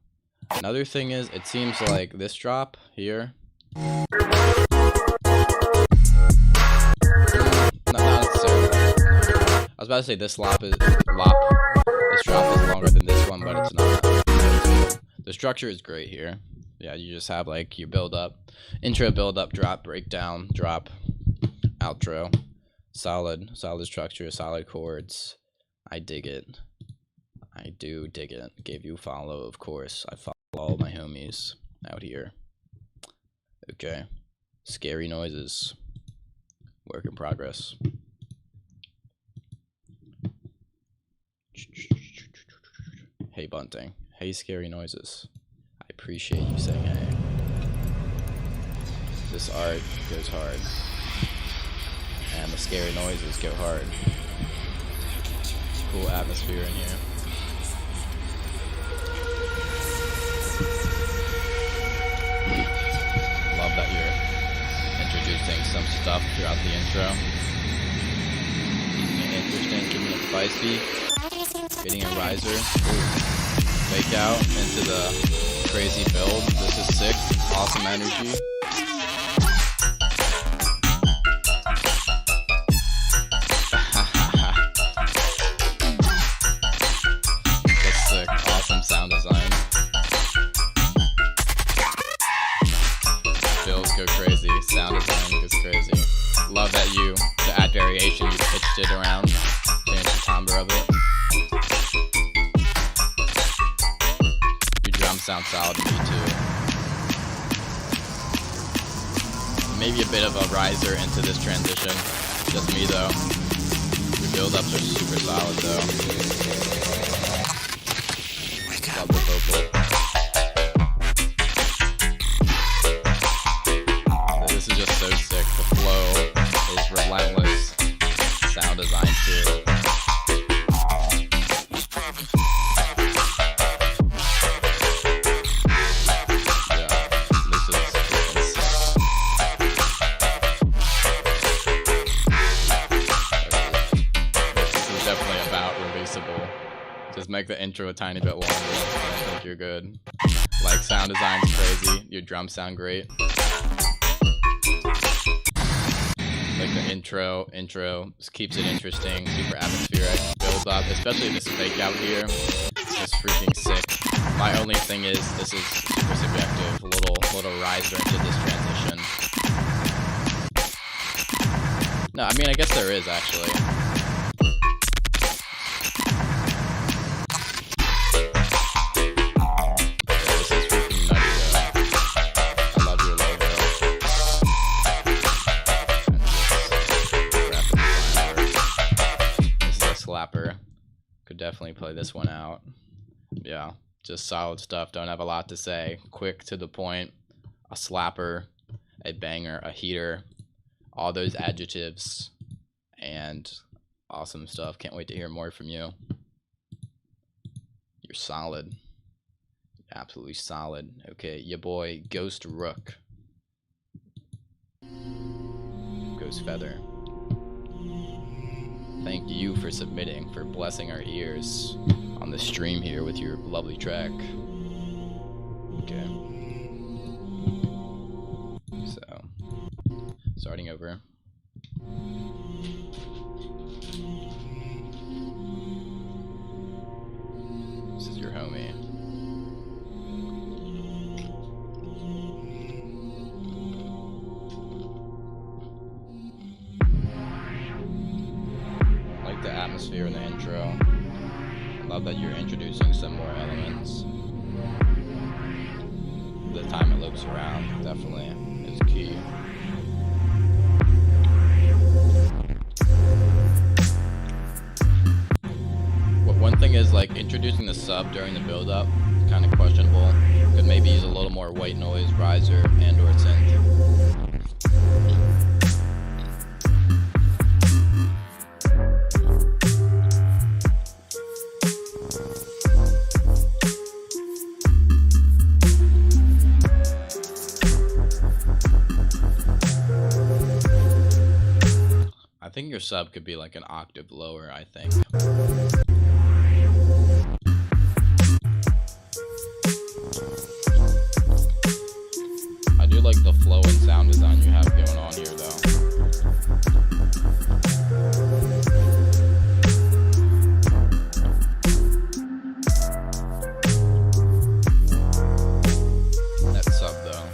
Another thing is, it seems like this drop here. Not necessarily. I was about to say this drop is longer than this one, but it's not. The structure is great here. Yeah, you just have like your build up, intro, build up, drop, breakdown, drop, outro. Solid structure, solid chords. I dig it. I do dig it. Gave you a follow, of course. I follow all my homies out here. Okay. Scary noises. Work in progress. Hey Bunting. Hey scary noises. I appreciate you saying hey. This art goes hard. And the scary noises go hard. Cool atmosphere in here. Love that you're introducing some stuff throughout the intro. Keeping it interesting, keeping it spicy. Getting a riser. Ooh. Fake out into the crazy build. This is sick. Awesome energy. go crazy. Sound design goes crazy. Love that to add variation, you pitched it around, changed the timbre of it. Your drums sound solid to me too. Maybe a bit of a riser into this transition. Just me though. Your build-ups are super solid though. Love the vocal. This is just so sick. The flow is relentless. Sound design too. Just make the intro a tiny bit longer. I think you're good. Like, sound design's crazy. Your drums sound great. Like the intro just keeps it interesting, super atmospheric, builds up, especially this fake out here. It's just freaking sick. My only thing is this is super subjective. Little riser into this transition. No, I mean I guess there is actually. Could definitely play this one out. Yeah, just solid stuff. Don't have a lot to say. Quick to the point. A slapper, a banger, a heater. All those adjectives. And awesome stuff. Can't wait to hear more from you. You're solid. Absolutely solid. Okay, your boy Ghost Rook. Ghost Feather. Thank you for submitting, for blessing our ears on the stream here with your lovely track. Okay. So, starting over. This is your homie. The atmosphere in the intro. I love that you're introducing some more elements. The time it loops around definitely is key. One thing is like introducing the sub during the build up, kind of questionable. Could maybe use a little more white noise, riser, and or synth. I think your sub could be like an octave lower, I think. I do like the flow and sound design you have going on here though. That sub though.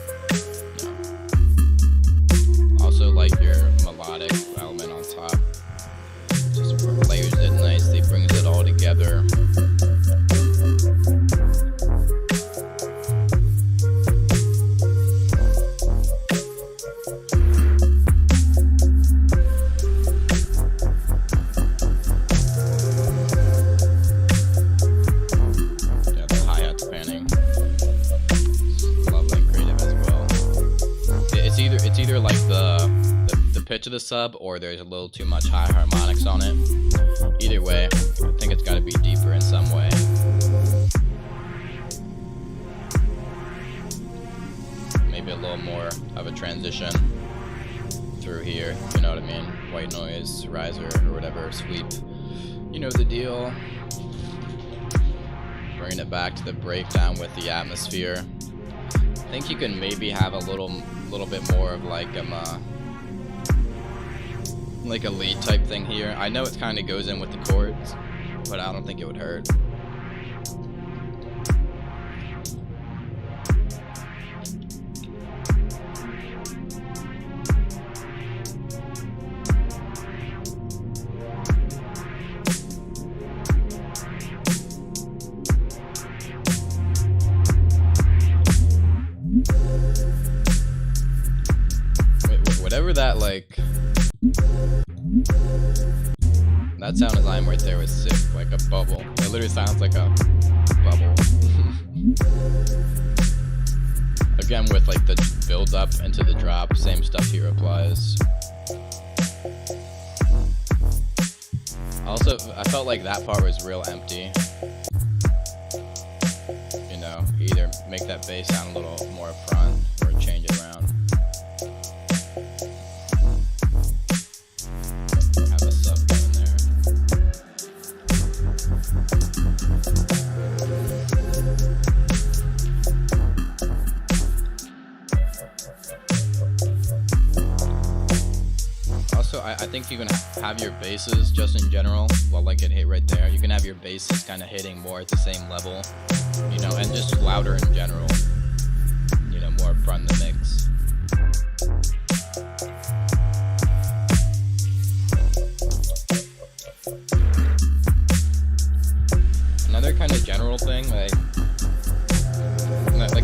No. Also like your melodic element on top. Just layers it nicely, brings it all together. Yeah, the hi-hat's panning. It's lovely and creative as well. It's either like the pitch of the sub or there's a little too much high harmonics on it. Either way, I think it's got to be deeper in some way. Maybe a little more of a transition through here, you know what I mean? White noise, riser, or whatever, sweep. You know the deal. Bringing it back to the breakdown with the atmosphere. I think you can maybe have a little bit more of like a lead type thing here. I know it kind of goes in with the chords, but I don't think it would hurt. that, like... That sound design right there was sick, like a bubble. It literally sounds like a bubble. Again, with like the build up into the drop, same stuff here applies. Also, I felt like that part was real empty. You know, either make that bass sound a little more front or change it around. Have a sub going there. Also, I think you can have your basses just in general, well, like it hit right there. You can have your basses kind of hitting more at the same level, you know, and just louder in general, you know, more front in the mix. Another kind of general thing, like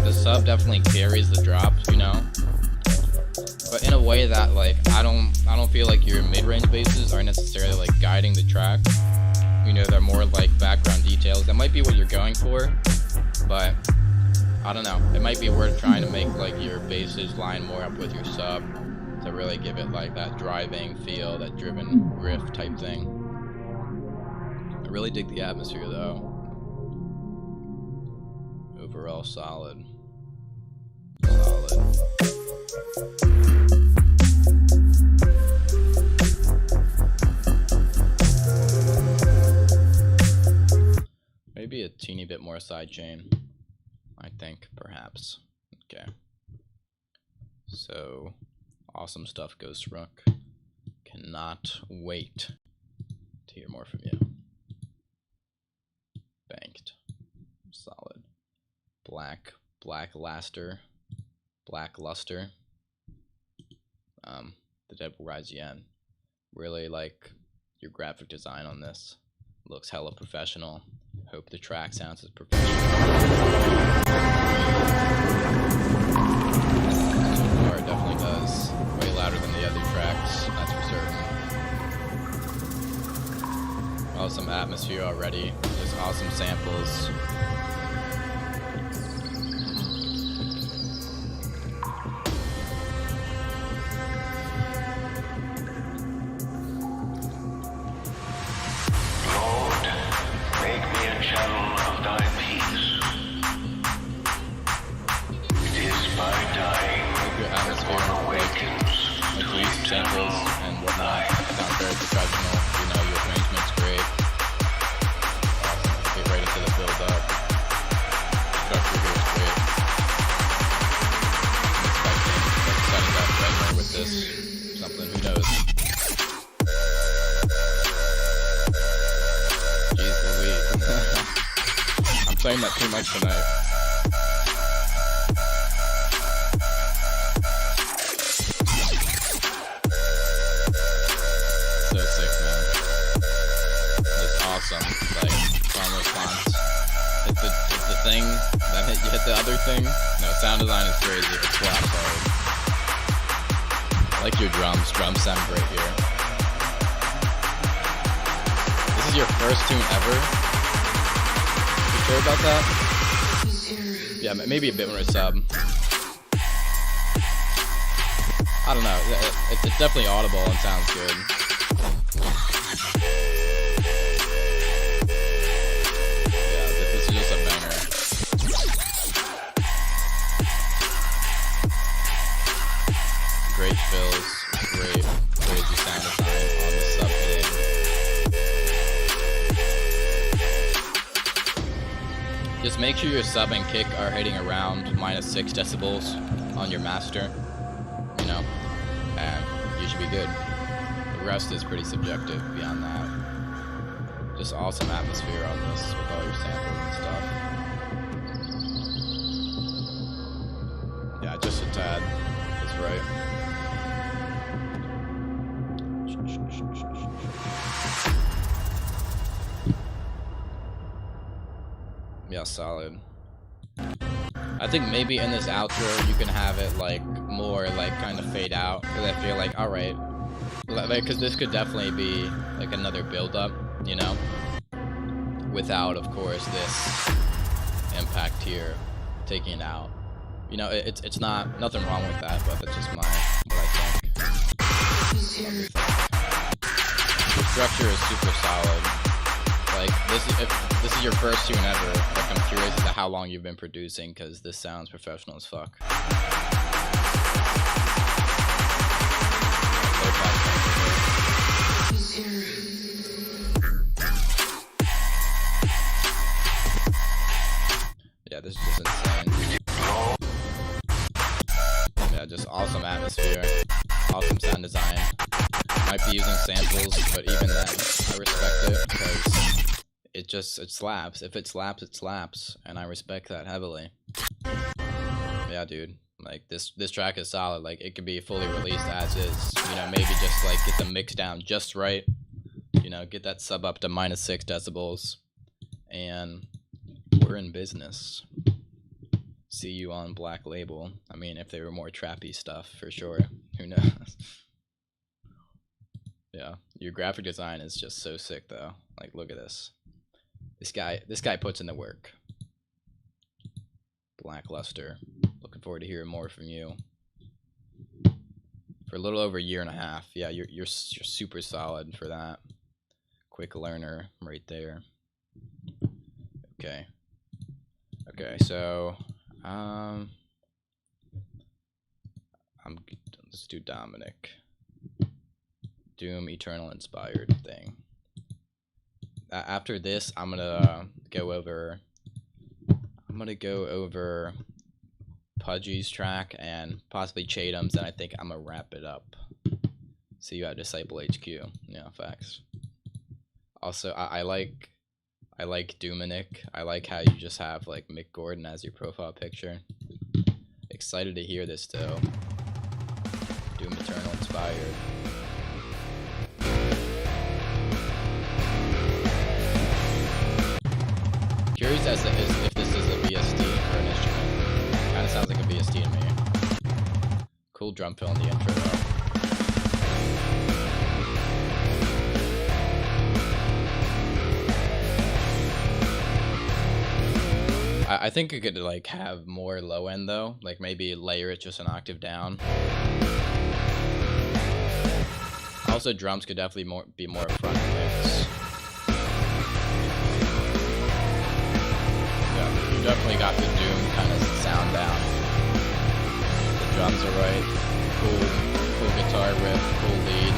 the sub definitely carries the drops, you know, but in a way that like I don't feel like your mid-range basses are necessarily like guiding the track. You know, they're more like background details. That might be what you're going for, but I don't know. It might be worth trying to make like your basses line more up with your sub to really give it like that driving feel, that driven riff type thing. I really dig the atmosphere though. Overall solid. Maybe a teeny bit more sidechain, I think, perhaps. Okay. So, awesome stuff, Ghost Rook. Cannot wait to hear more from you. Banked. Solid. Blackluster. The Dead Will Rise Again. Really like your graphic design on this. Looks hella professional. Hope the track sounds as professional. So far, it definitely does. Way louder than the other tracks, that's for certain. Awesome atmosphere already. Just awesome samples. Samples and whatnot. Sounds very professional. You know, your arrangement's great. Awesome. Get right into the build up. Structure here is great. I'm expecting setting up right more with this. Something, who knows? Jeez Louise. I'm playing that too much tonight. Like song response. It's the thing that you hit the other thing. No, sound design is crazy. It slaps hard. I like your drums. Drums sound great here. This is your first tune ever. You sure about that? Yeah, maybe a bit more sub. I don't know. It's definitely audible and sounds good. Great fills, great crazy sound design on the sub hit. Just make sure your sub and kick are hitting around -6 decibels on your master, you know, and you should be good. The rest is pretty subjective beyond that. Just awesome atmosphere on this with all your samples and stuff. Yeah, just a tad. That's right. Yeah, solid. I think maybe in this outro you can have it like more like kind of fade out, because I feel like, all right, because this could definitely be like another build up, you know, without of course this impact here taking it out. You know, it's not nothing wrong with that, but that's just what I think. The structure is super solid. Like if this is your first tune ever, like I'm curious as to how long you've been producing, because this sounds professional as fuck. Yeah, this is just insane. Yeah, just awesome atmosphere, awesome sound design. Might be using samples, but even then, I respect it because it slaps. If it slaps, it slaps, and I respect that heavily. Yeah, dude. Like this track is solid. Like it could be fully released as is. You know, maybe just like get the mix down just right. You know, get that sub up to -6 decibels, and we're in business. See you on Black Label. I mean, if they were more trappy stuff, for sure. Who knows? Yeah, your graphic design is just so sick, though. Like, look at this. This guy puts in the work. Blackluster. Looking forward to hearing more from you. For a little over a year and a half. Yeah, you're super solid for that. Quick learner right there. Okay. Okay, so let's do Dominic. Doom Eternal inspired thing. After this, I'm gonna go over Pudgy's track and possibly Chathams, and I think I'm gonna wrap it up. See you at Disciple HQ. Yeah, facts. Also, I like Dominic. I like how you just have like Mick Gordon as your profile picture. Excited to hear this though. Doom Eternal inspired. Curious as to if this is a VST or an instrument. Kind of sounds like a VST to me. Cool drum fill in the intro though. I think it could like have more low end though, like maybe layer it just an octave down. Also, drums could definitely be more upfront in the mix. Yeah, you definitely got the Doom kind of sound down. The drums are right. Cool guitar riff, cool lead.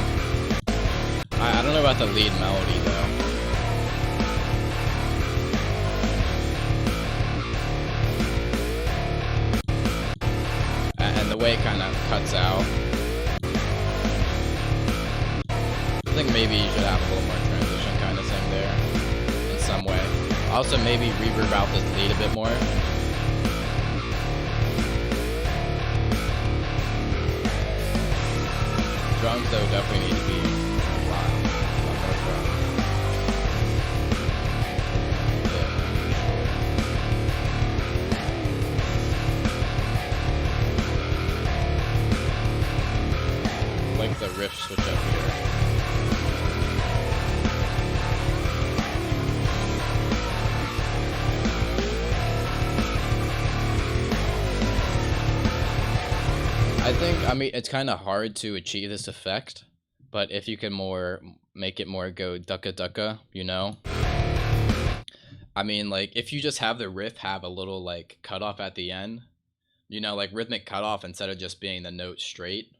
I don't know about the lead melody though. The way it kind of cuts out. I think maybe you should have a little more transition kind of thing there in some way. Also maybe reverb out this lead a bit more. Drums though definitely need to be a lot more strong. Like the riff switch up here. I mean, it's kind of hard to achieve this effect, but if you can make it more go ducka ducka, you know? I mean, like, if you just have the riff have a little, like, cutoff at the end, you know, like, rhythmic cutoff instead of just being the note straight,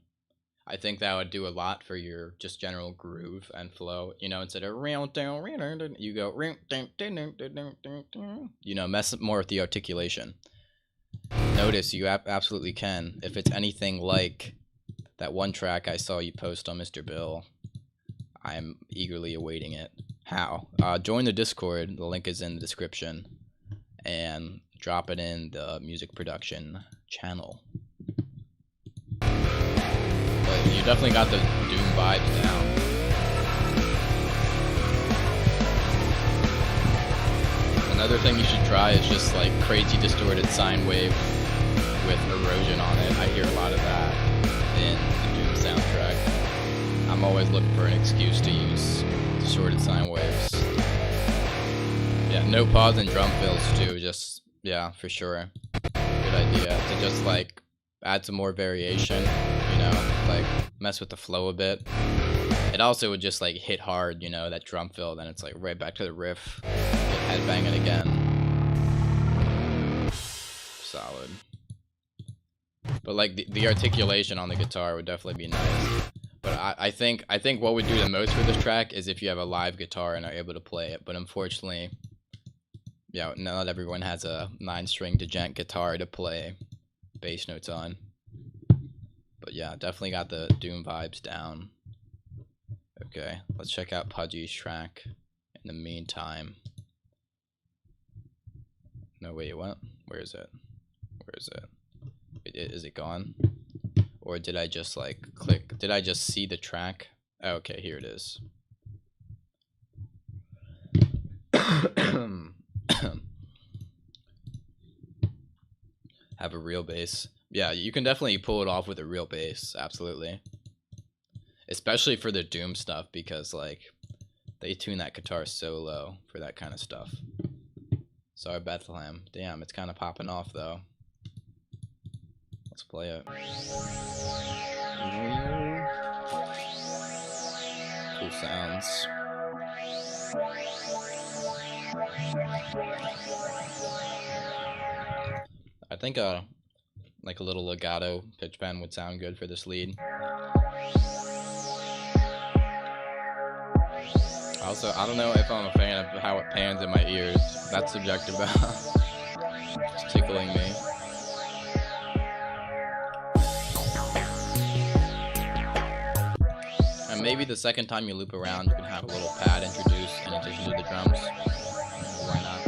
I think that would do a lot for your just general groove and flow, you know, instead of you go, you know, mess more with the articulation. Notice you absolutely can. If it's anything like that one track I saw you post on Mr. Bill, I'm eagerly awaiting it. How? Join the Discord, the link is in the description, and drop it in the music production channel. But you definitely got the Doom vibes down. Another thing you should try is just like crazy distorted sine wave with erosion on it. I hear a lot of that in the Doom soundtrack. I'm always looking for an excuse to use distorted sine waves. Yeah, no pause and drum fills too. Just, yeah, for sure. Good idea to just like add some more variation, you know, like mess with the flow a bit. It also would just like hit hard, you know, that drum fill, then it's like right back to the riff, get headbanging again. Solid. But like the articulation on the guitar would definitely be nice. But I think what would do the most for this track is if you have a live guitar and are able to play it. But unfortunately, yeah, not everyone has a 9-string djent guitar to play bass notes on. But yeah, definitely got the Doom vibes down. Okay, let's check out Pudgy's track in the meantime. No, wait, what? Where is it? Where is it? Is it gone? Or did I just like click? Did I just see the track? Oh, okay, here it is. Have a real bass. Yeah, you can definitely pull it off with a real bass, absolutely. Especially for the Doom stuff, because like they tune that guitar so low for that kind of stuff. Sorry, Bethlehem. Damn, it's kind of popping off though. Let's play it. Cool sounds. I think like a little legato pitch bend would sound good for this lead. Also, I don't know if I'm a fan of how it pans in my ears. That's subjective. It's tickling me. And maybe the second time you loop around, you can have a little pad introduced in addition to the drums. Why not?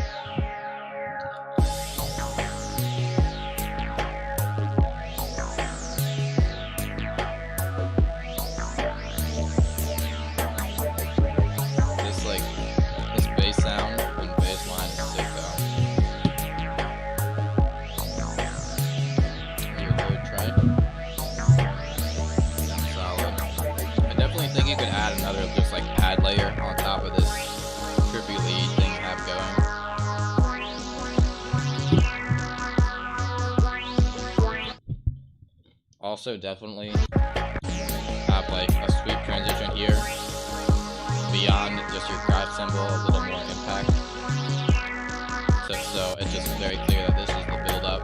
This bass sound and bass line is sick though. Your third try. Solid. I definitely think you could add another just like pad layer on top of this trippy lead thing you have going. Also definitely have like a sweep transition here. Beyond just your crash cymbal, a little more impact. So it's just very clear that this is the build up.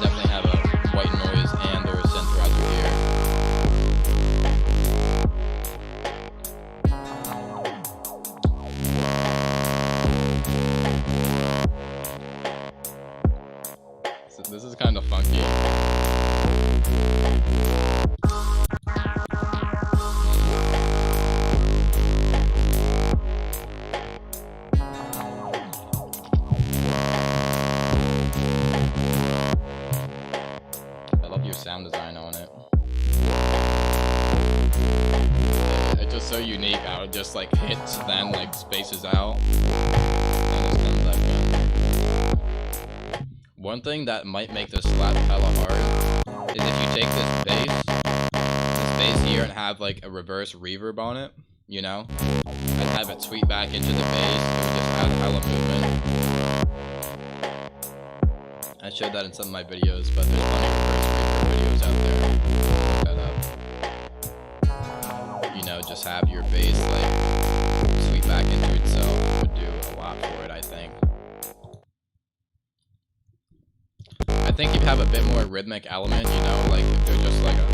Definitely have a white noise and or a synthesizer here. This is kind of funky. I love your sound design on it. It's just so unique how it just like hits, then like spaces out. And just comes back in. One thing that might make this slap hella hard is if you take this bass here and have like a reverse reverb on it, you know, and have it sweep back into the bass, it would just add hella movement. I showed that in some of my videos, but there's plenty of reverse reverb videos out there. Look that up. You know, just have your bass like sweep back into itself. It would do a lot for it, I think. I think if you have a bit more rhythmic element, you know, like if they're just like a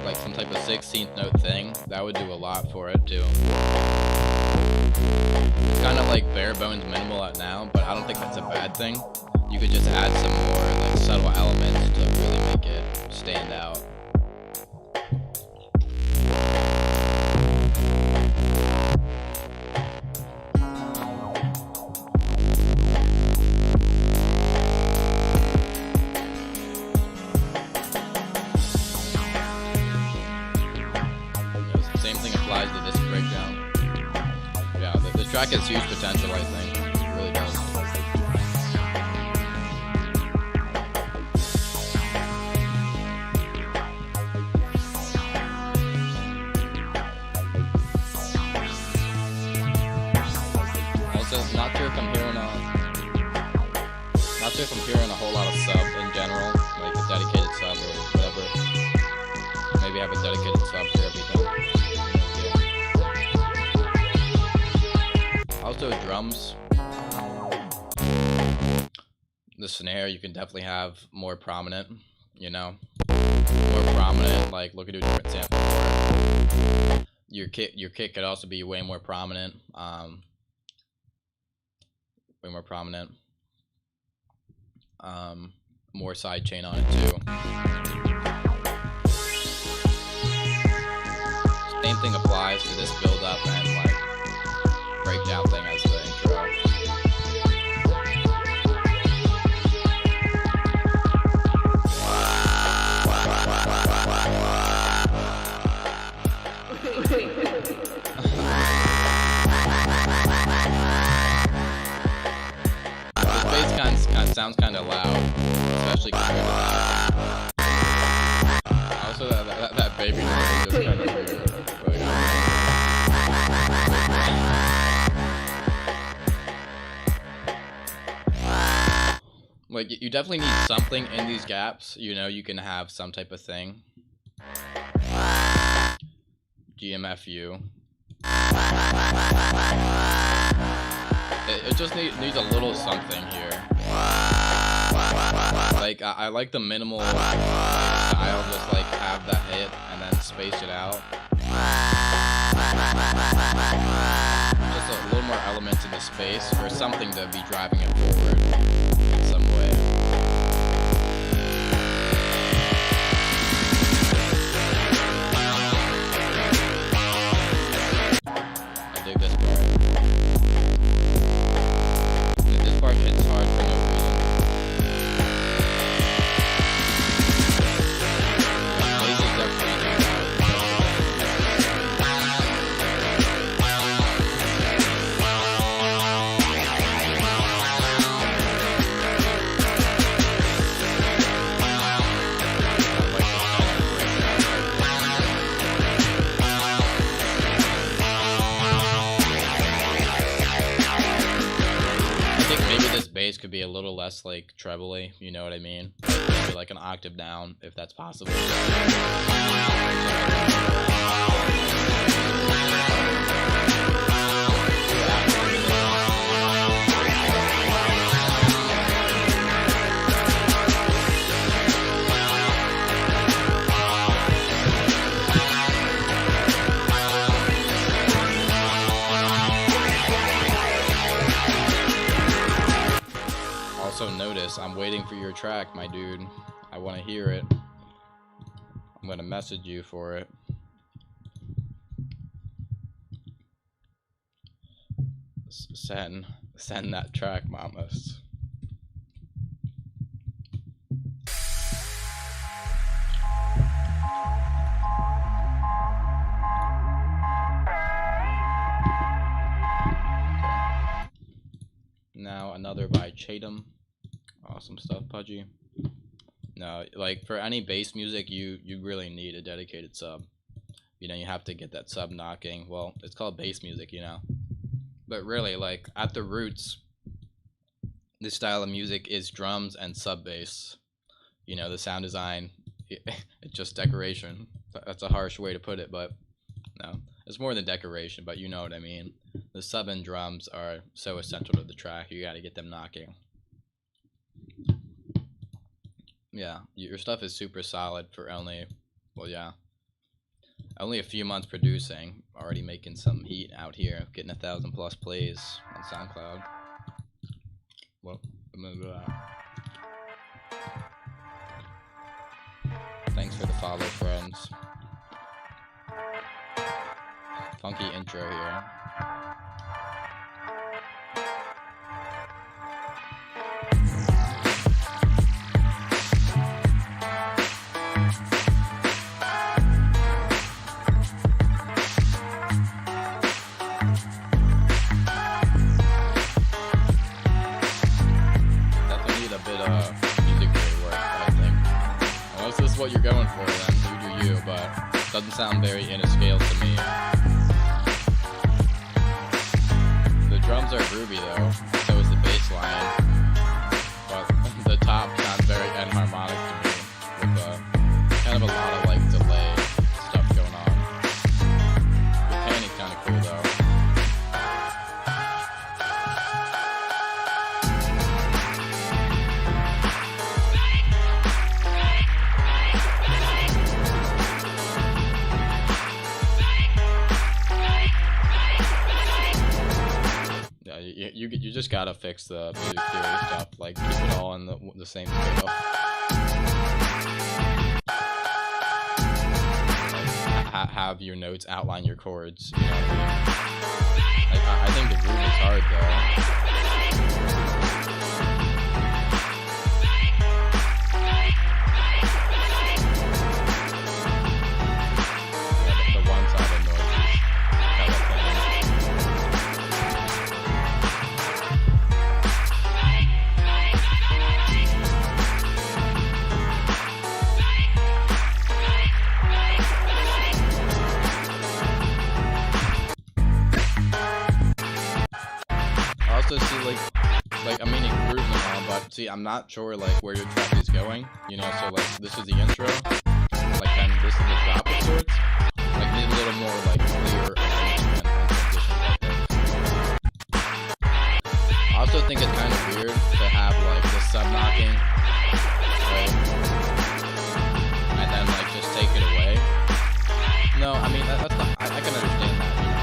like some type of 16th note thing, that would do a lot for it too. It's kind of like bare bones minimal at now, but I don't think that's a bad thing. You could just add some more like subtle elements to really make it stand out. track has huge potential, I think. It really does. Also, not sure if I'm hearing a whole lot of sub in general, like a dedicated sub or whatever. Maybe have a dedicated sub for everything. Also drums. The snare you can definitely have more prominent, you know? More prominent, like look at a different sample for it. Your kick could also be way more prominent. Way more prominent. More side chain on it too. Same thing applies to this build up and like breakdown thing as the intro. This bass sounds kind of loud, especially compared to that. Also, that baby noise is just kind of weird. Like, you definitely need something in these gaps, you know, you can have some type of thing. GMFU. It just needs a little something here. Like, I like the minimal style, just like have that hit and then space it out. Just a little more elements in the space for something to be driving it forward in some way. I dig this part. This part hits hard for no reason. Bass is definitely bass could be a little less like trebly, you know what I mean? Maybe like an octave down, if that's possible. Also notice, I'm waiting for your track, my dude. I want to hear it. I'm gonna message you for it. Send that track, mamas. Now another by Chatham. Awesome stuff, Pudgy. No, like for any bass music, you really need a dedicated sub. You know, you have to get that sub knocking. Well, it's called bass music, you know. But really, like at the roots, this style of music is drums and sub bass. You know, the sound design, it's just decoration. That's a harsh way to put it, but no, it's more than decoration. But you know what I mean. The sub and drums are so essential to the track. You got to get them knocking. Yeah, your stuff is super solid for only, well, yeah, only a few months producing. Already making some heat out here, getting 1,000+ plays on SoundCloud. Well, thanks for the follow, friends. Funky intro here. what you're going for, then you do you, but it doesn't sound very in a scale to me. The drums are groovy though, so is the bass line, but the top sounds very enharmonic to me, with kind of a lot of like delay stuff going on. The panning kind of cool though. You just gotta fix the music theory stuff, like keep it all in the same scale. Like, have your notes outline your chords. You know what I mean? Like I think the groove is hard though. The one-sided noises. Also see like I mean it grooves and all, but see I'm not sure like where your track is going, you know, so like this is the intro, like then this is the drop of sorts, like need a little more like clear arrangement and transition like this. I also think it's kind of weird to have like the sub knocking, right, and then like just take it away. No, I mean that's not, I can understand that, you know.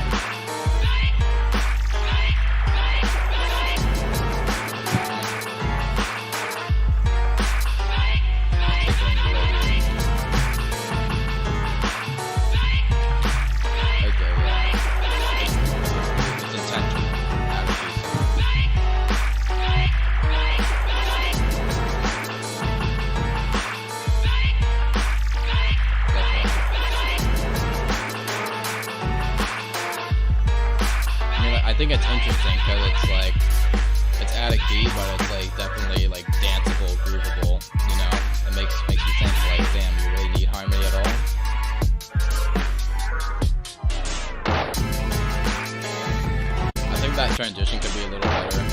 I think it's interesting because it's like, it's at a key, but it's like definitely like danceable, groovable, you know? It makes me think like, damn, you really need harmony at all? I think that transition could be a little better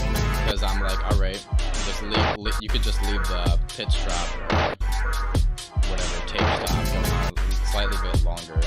because I'm like, alright, just leave, you could just leave the pitch drop or whatever, tape stop going on slightly bit longer.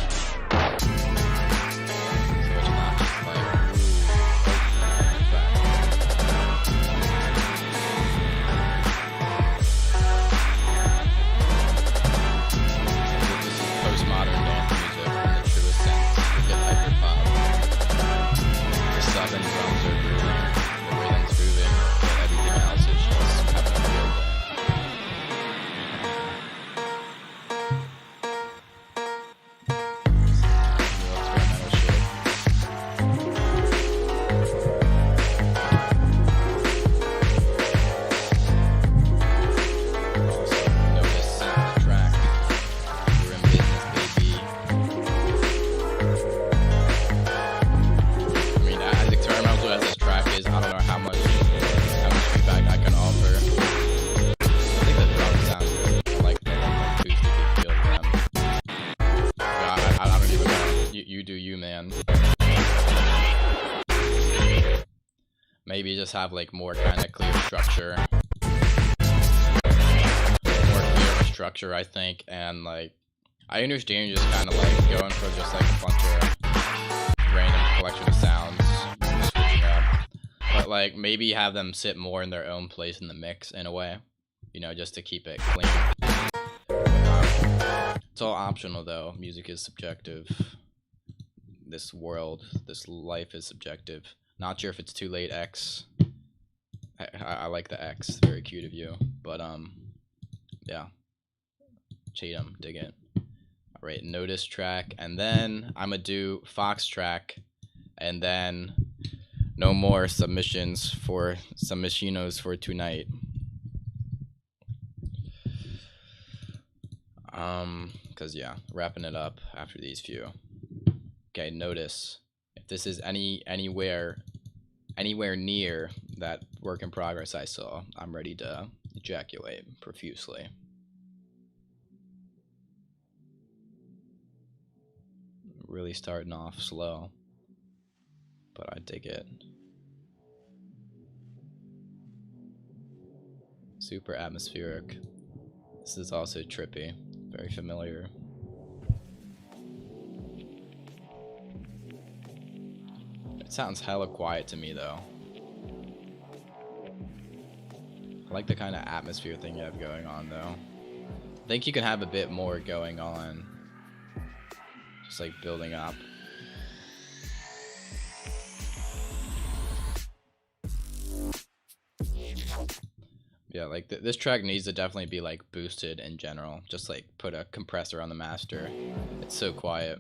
Maybe just have like more kind of clear structure, I think, and like I understand you're just kind of like going for just like a bunch of random collection of sounds, switching up, but like maybe have them sit more in their own place in the mix in a way, you know, just to keep it clean. It's all optional though. Music is subjective. This world, this life is subjective. Not sure if it's too late, X. I like the X. Very cute of you. But, yeah. Chatham, dig it. Alright, notice track. And then I'm going to do Fox track. And then no more submissions for submissionos for tonight. Because, yeah, wrapping it up after these few. Okay, notice. If this is anywhere near that work in progress I saw, I'm ready to ejaculate profusely. really starting off slow, but I dig it. Super atmospheric. This is also trippy, very familiar. It sounds hella quiet to me though. I like the kind of atmosphere thing you have going on though. I think you can have a bit more going on. Just like building up. Yeah, like this track needs to definitely be like boosted in general. Just like put a compressor on the master. It's so quiet.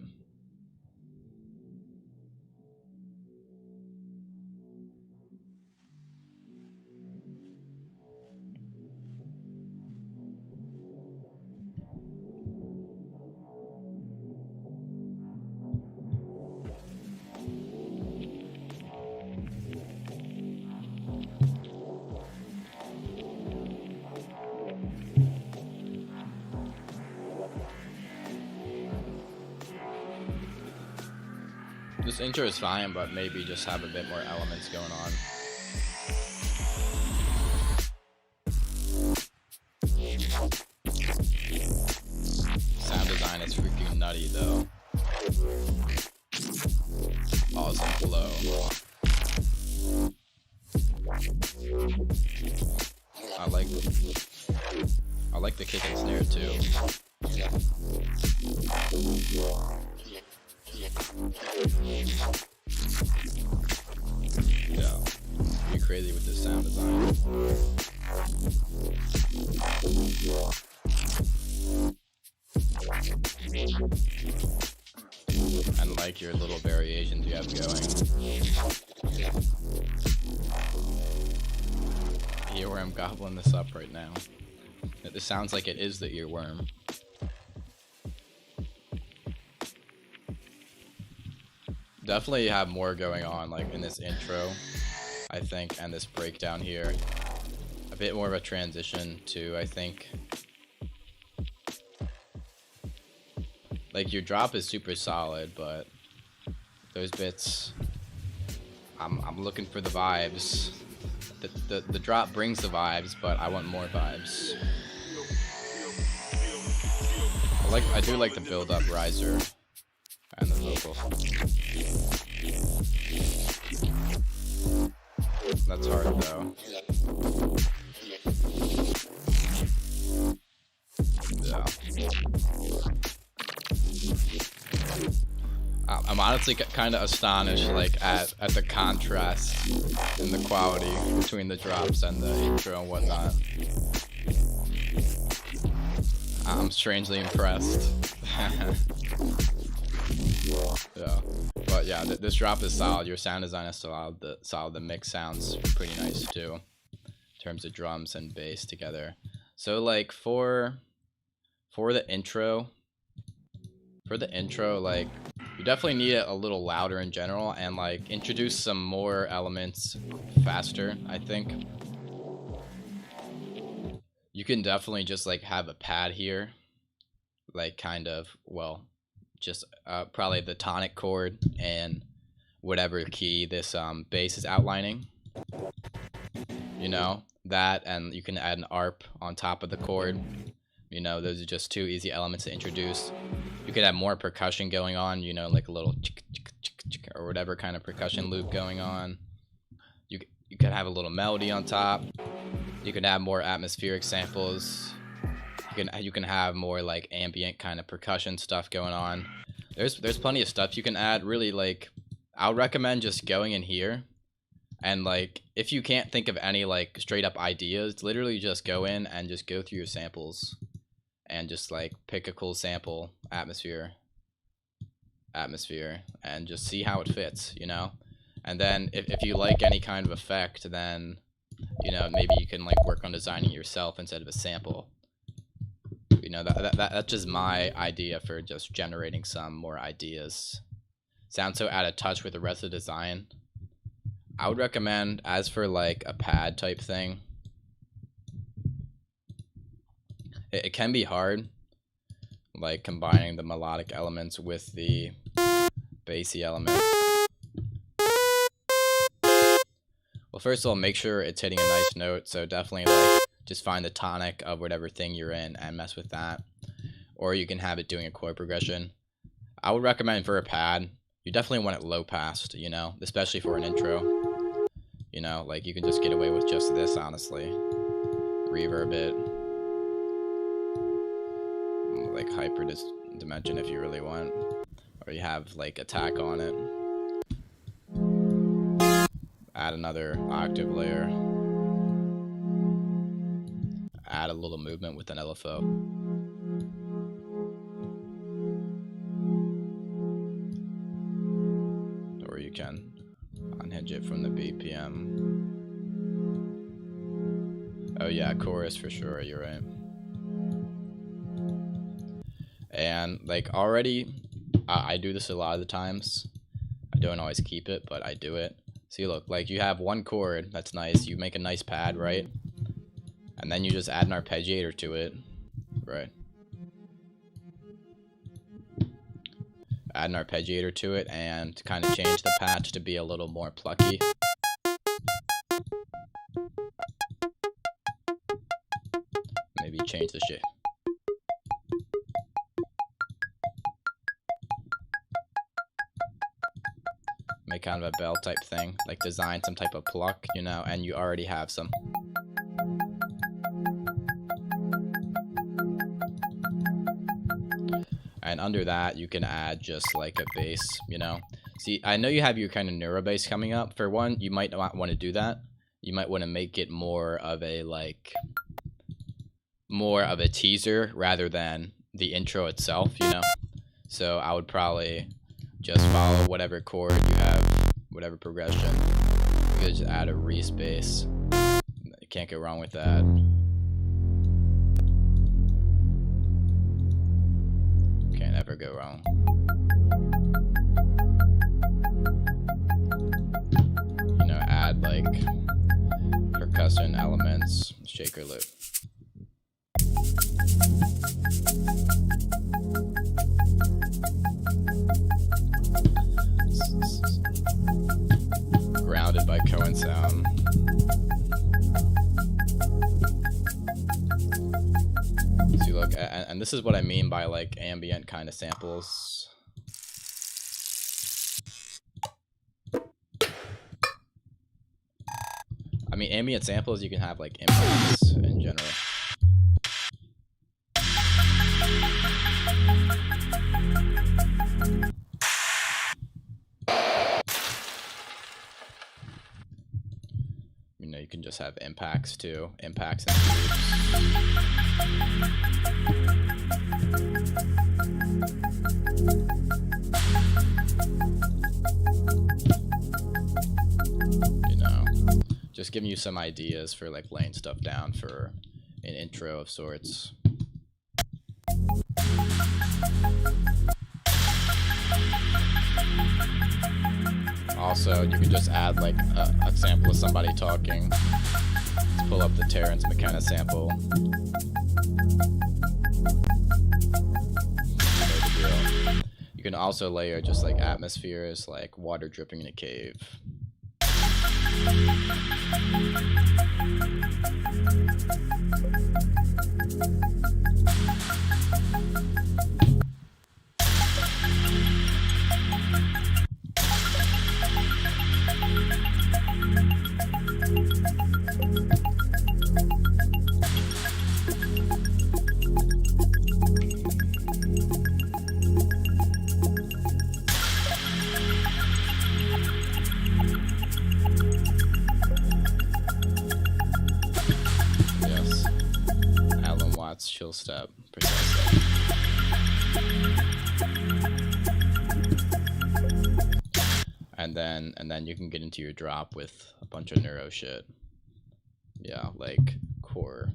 This intro is fine, but maybe just have a bit more elements going on. Sound design is freaking nutty though. Awesome flow. I like the kick and snare too. Yeah, be crazy with this sound design. And like your little variations you have going. Earworm gobbling this up right now. This sounds like it is the earworm. Definitely have more going on like in this intro, I think, and this breakdown here. A bit more of a transition to, I think, like your drop is super solid, but those bits, I'm looking for the vibes. The drop brings the vibes, but I want more vibes. I do like the build up riser and the vocal. That's hard though. Yeah. I'm honestly kind of astonished, like at the contrast and the quality between the drops and the intro and whatnot. I'm strangely impressed. Yeah, but yeah, this drop is solid. Your sound design is solid. The mix sounds pretty nice too, in terms of drums and bass together. So like for the intro, like you definitely need it a little louder in general, and like introduce some more elements faster. I think you can definitely just like have a pad here, like kind of, well, just probably the tonic chord and whatever key this bass is outlining, you know, that, and you can add an arp on top of the chord. You know, those are just two easy elements to introduce. You could have more percussion going on, you know, like a little or whatever kind of percussion loop going on. You could have a little melody on top. You could have more atmospheric samples. You can have more like ambient kind of percussion stuff going on. There's plenty of stuff you can add. Really, like, I would recommend just going in here, and like if you can't think of any like straight up ideas, literally just go in and just go through your samples and just like pick a cool sample, atmosphere, and just see how it fits, you know. And then if you like any kind of effect, then, you know, maybe you can like work on designing it yourself instead of a sample. You know, that's just my idea for just generating some more ideas. Sounds so out of touch with the rest of the design. I would recommend, as for like a pad type thing, it can be hard, like combining the melodic elements with the bassy elements. Well, first of all, make sure it's hitting a nice note. So definitely like just find the tonic of whatever thing you're in and mess with that. Or you can have it doing a chord progression. I would recommend for a pad, you definitely want it low passed, you know, especially for an intro. You know, like you can just get away with just this, honestly. Reverb it. Like hyper dimension if you really want. Or you have like attack on it. Add another octave layer. Add a little movement with an LFO. Or you can unhinge it from the BPM. Oh yeah, chorus for sure, you're right. And like already, I do this a lot of the times. I don't always keep it, but I do it. See, look, like you have one chord, that's nice. You make a nice pad, right? And then you just add an arpeggiator to it, right? Add an arpeggiator to it and kind of change the patch to be a little more plucky. Maybe change the shape. Make kind of a bell type thing, like design some type of pluck, you know, and you already have some. And under that, you can add just like a bass, you know. See, I know you have your kind of neuro bass coming up. For one, you might not want to do that. You might want to make it more of a teaser rather than the intro itself, you know. So I would probably just follow whatever chord you have, whatever progression. You could just add a Reese bass. You can't go wrong with that. Can't ever go wrong. You know, add like percussion elements, shaker loop. Grounded by Cohen sound. See, look, and this is what I mean by like ambient kind of samples. I mean, ambient samples, you can have like impacts in general. You know, you can just have impacts too. Impacts and you know, just giving you some ideas for like laying stuff down for an intro of sorts. Also, you can just add like a sample of somebody talking. Let's pull up the Terrence McKenna sample. You can also layer just like atmospheres, like water dripping in a cave. Chill step, precisely. And then you can get into your drop with a bunch of neuro shit. Yeah, like chorus.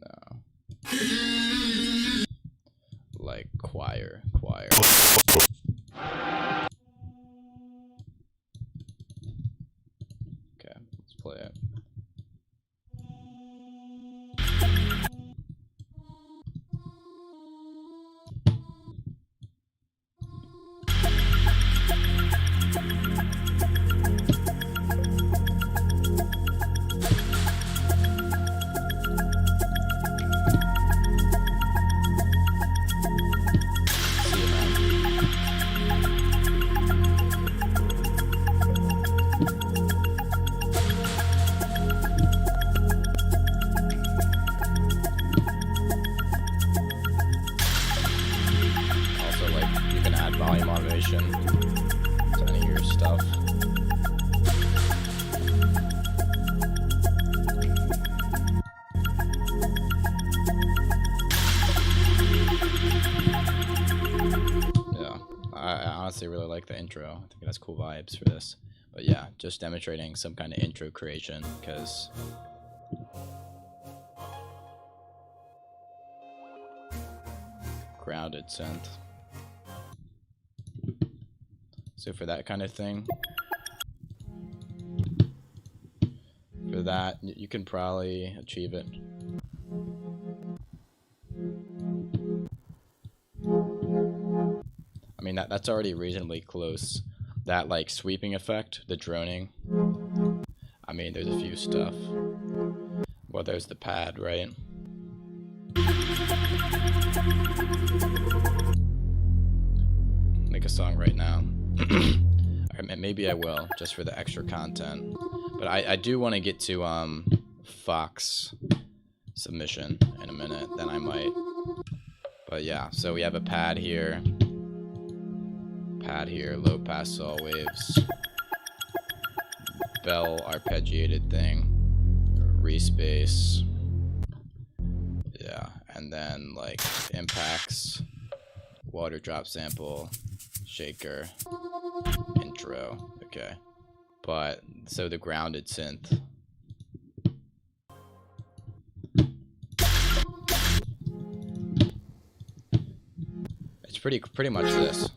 No. Like choir. Play it. intro. I think it has cool vibes for this. But yeah, just demonstrating some kind of intro creation, because grounded synth. So for that kind of thing, for that, you can probably achieve it. I mean, that's already reasonably close. That like sweeping effect, the droning. I mean, there's a few stuff. Well, there's the pad, right? Make a song right now. Or maybe I will, just for the extra content. But I do want to get to Fox submission in a minute, then I might. But yeah, so we have a pad here, low pass saw waves, bell arpeggiated thing, respace, yeah, and then like impacts, water drop sample, shaker, intro, okay. But so the grounded synth, it's pretty much this.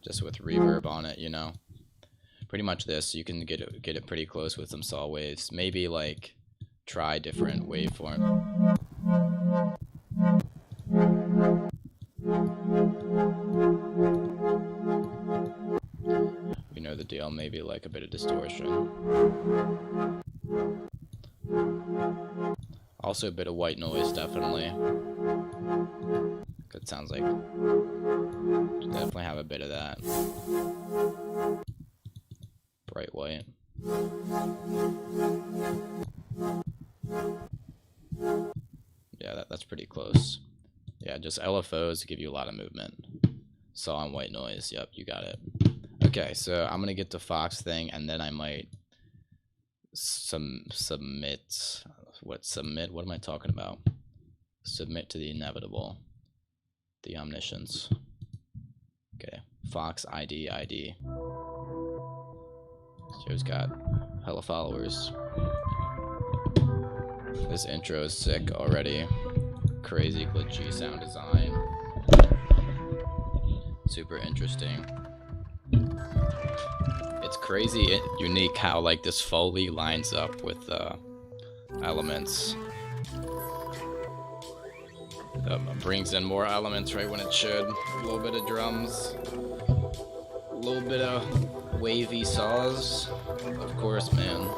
Just with reverb on it, you know. Pretty much this. You can get it pretty close with some saw waves. Maybe like try different waveform. You know the deal. Maybe like a bit of distortion. Also a bit of white noise, definitely. It sounds like definitely have a bit of that. Bright white. Yeah, that's pretty close. Yeah, just LFOs give you a lot of movement. Saw and white noise. Yep, you got it. Okay, so I'm gonna get the Fox thing, and then I might submit. What submit? What am I talking about? Submit to the inevitable. The omniscience. Okay, Fox ID. Joe's got hella followers. This intro is sick already. Crazy glitchy sound design. Super interesting. It's crazy unique how like this Foley lines up with elements. Brings in more elements right when it should. A little bit of drums, a little bit of wavy saws. Of course, man.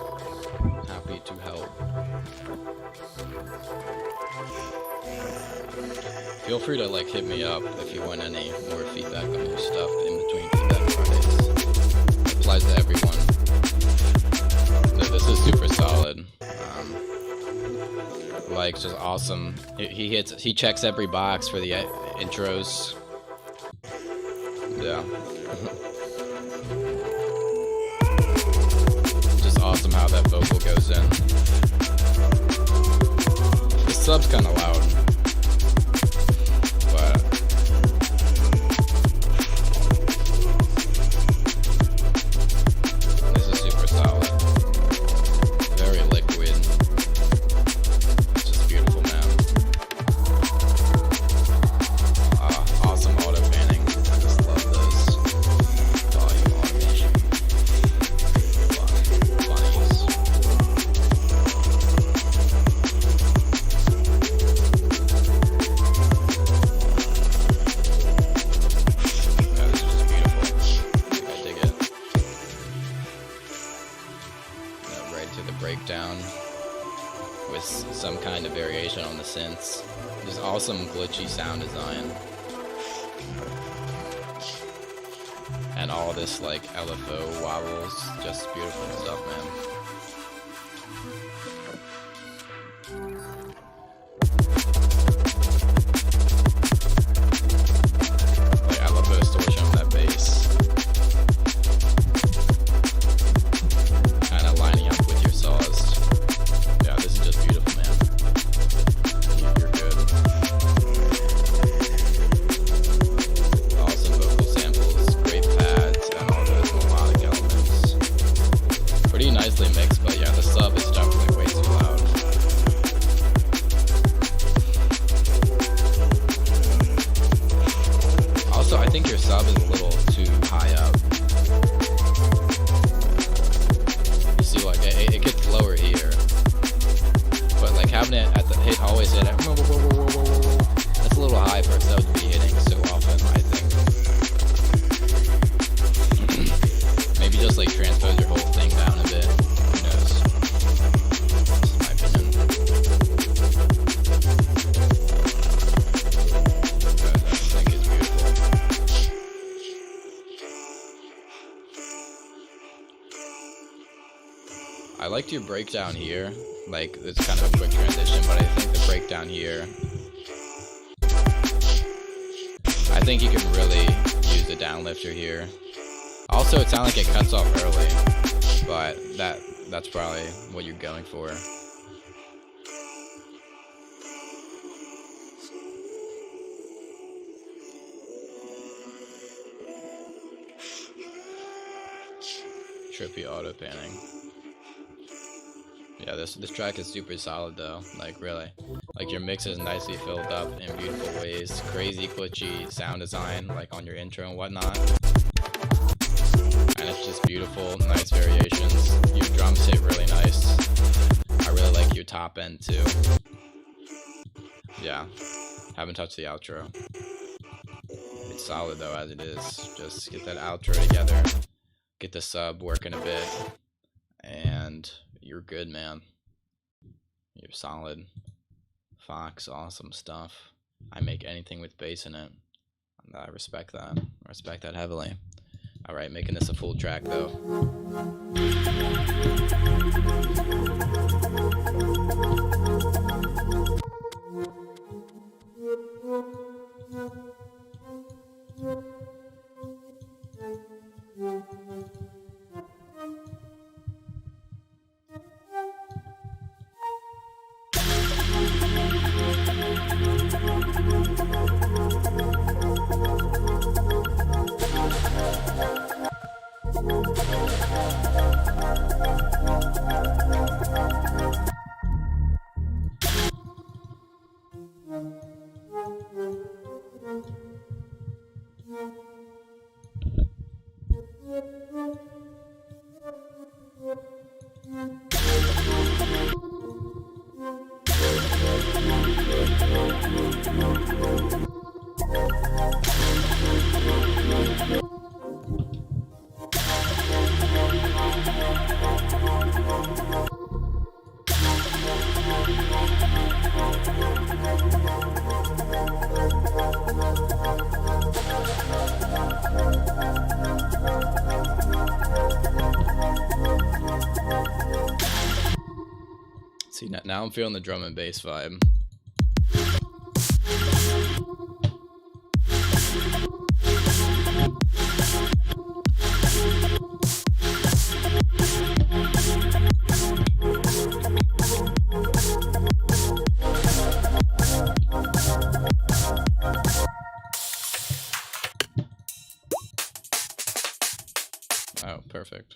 Happy to help. Feel free to like hit me up if you want any more feedback on your stuff in between feedback Fridays. Applies to everyone. This is super solid. Like, just awesome. He checks every box for the intros. Yeah. Just awesome how that vocal goes in. The sub's kind of loud, but this is super solid. Very liquid. Awesome auto panning. I just love this. Volume automation. Bunnies. Yeah, this is just beautiful. I dig it. Right to the breakdown with some kind of variation on the synths. Just awesome glitchy sound design. And all this like LFO wobbles, just beautiful stuff, man. Like, I love the distortion of that bass. Kind of lining up with your saws. Yeah, this is just beautiful, man. You're good. I liked your breakdown here. Like, it's kind of a quick transition, but I think the breakdown here, I think you can really use the downlifter here. Also, it sounds like it cuts off early, but that's probably what you're going for. Trippy auto panning. Yeah, this track is super solid though. Like, really, like your mix is nicely filled up in beautiful ways. Crazy glitchy sound design, like on your intro and whatnot. And it's just beautiful, nice variations. Your drums hit really nice. I really like your top end too. Yeah, haven't touched the outro. It's solid though as it is. Just get that outro together. Get the sub working a bit, and you're good, man. You're solid. Fox, awesome stuff. I make anything with bass in it. I respect that. I respect that heavily. Alright, making this a full track though. See, now I'm feeling the drum and bass vibe. Oh, perfect.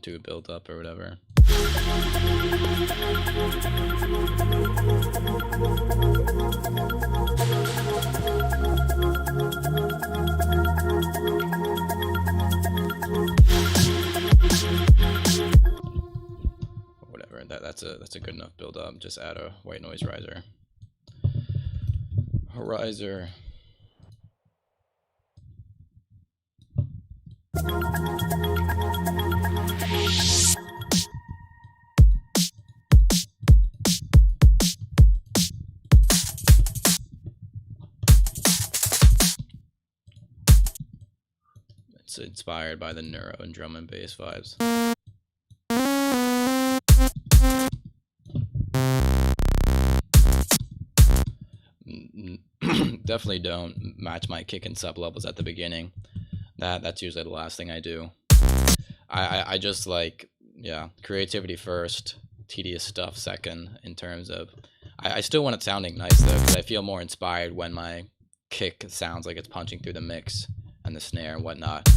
into a build up or whatever. Whatever, that's a good enough build up. Just add a white noise riser. A riser. It's inspired by the neuro and drum and bass vibes. Definitely don't match my kick and sub levels at the beginning. That's usually the last thing I do. I just like, yeah, creativity first, tedious stuff second, in terms of, I still want it sounding nice though, because I feel more inspired when my kick sounds like it's punching through the mix and the snare and whatnot.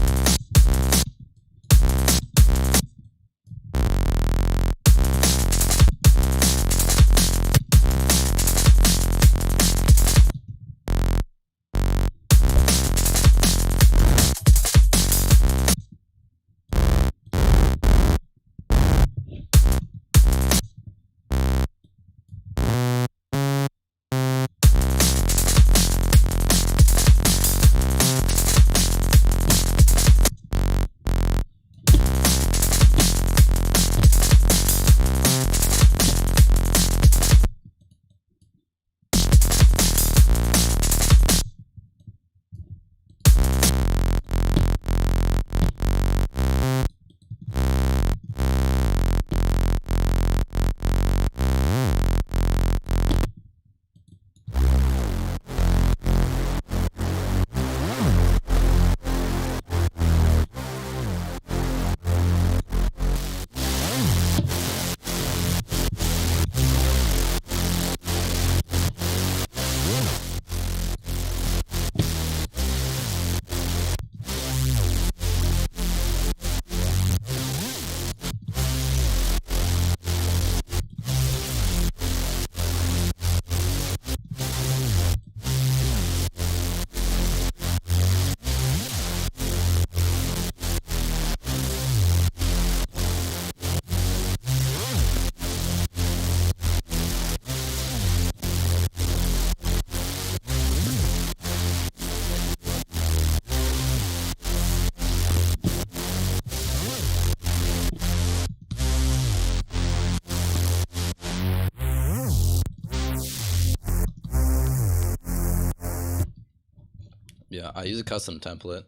Yeah, I use a custom template.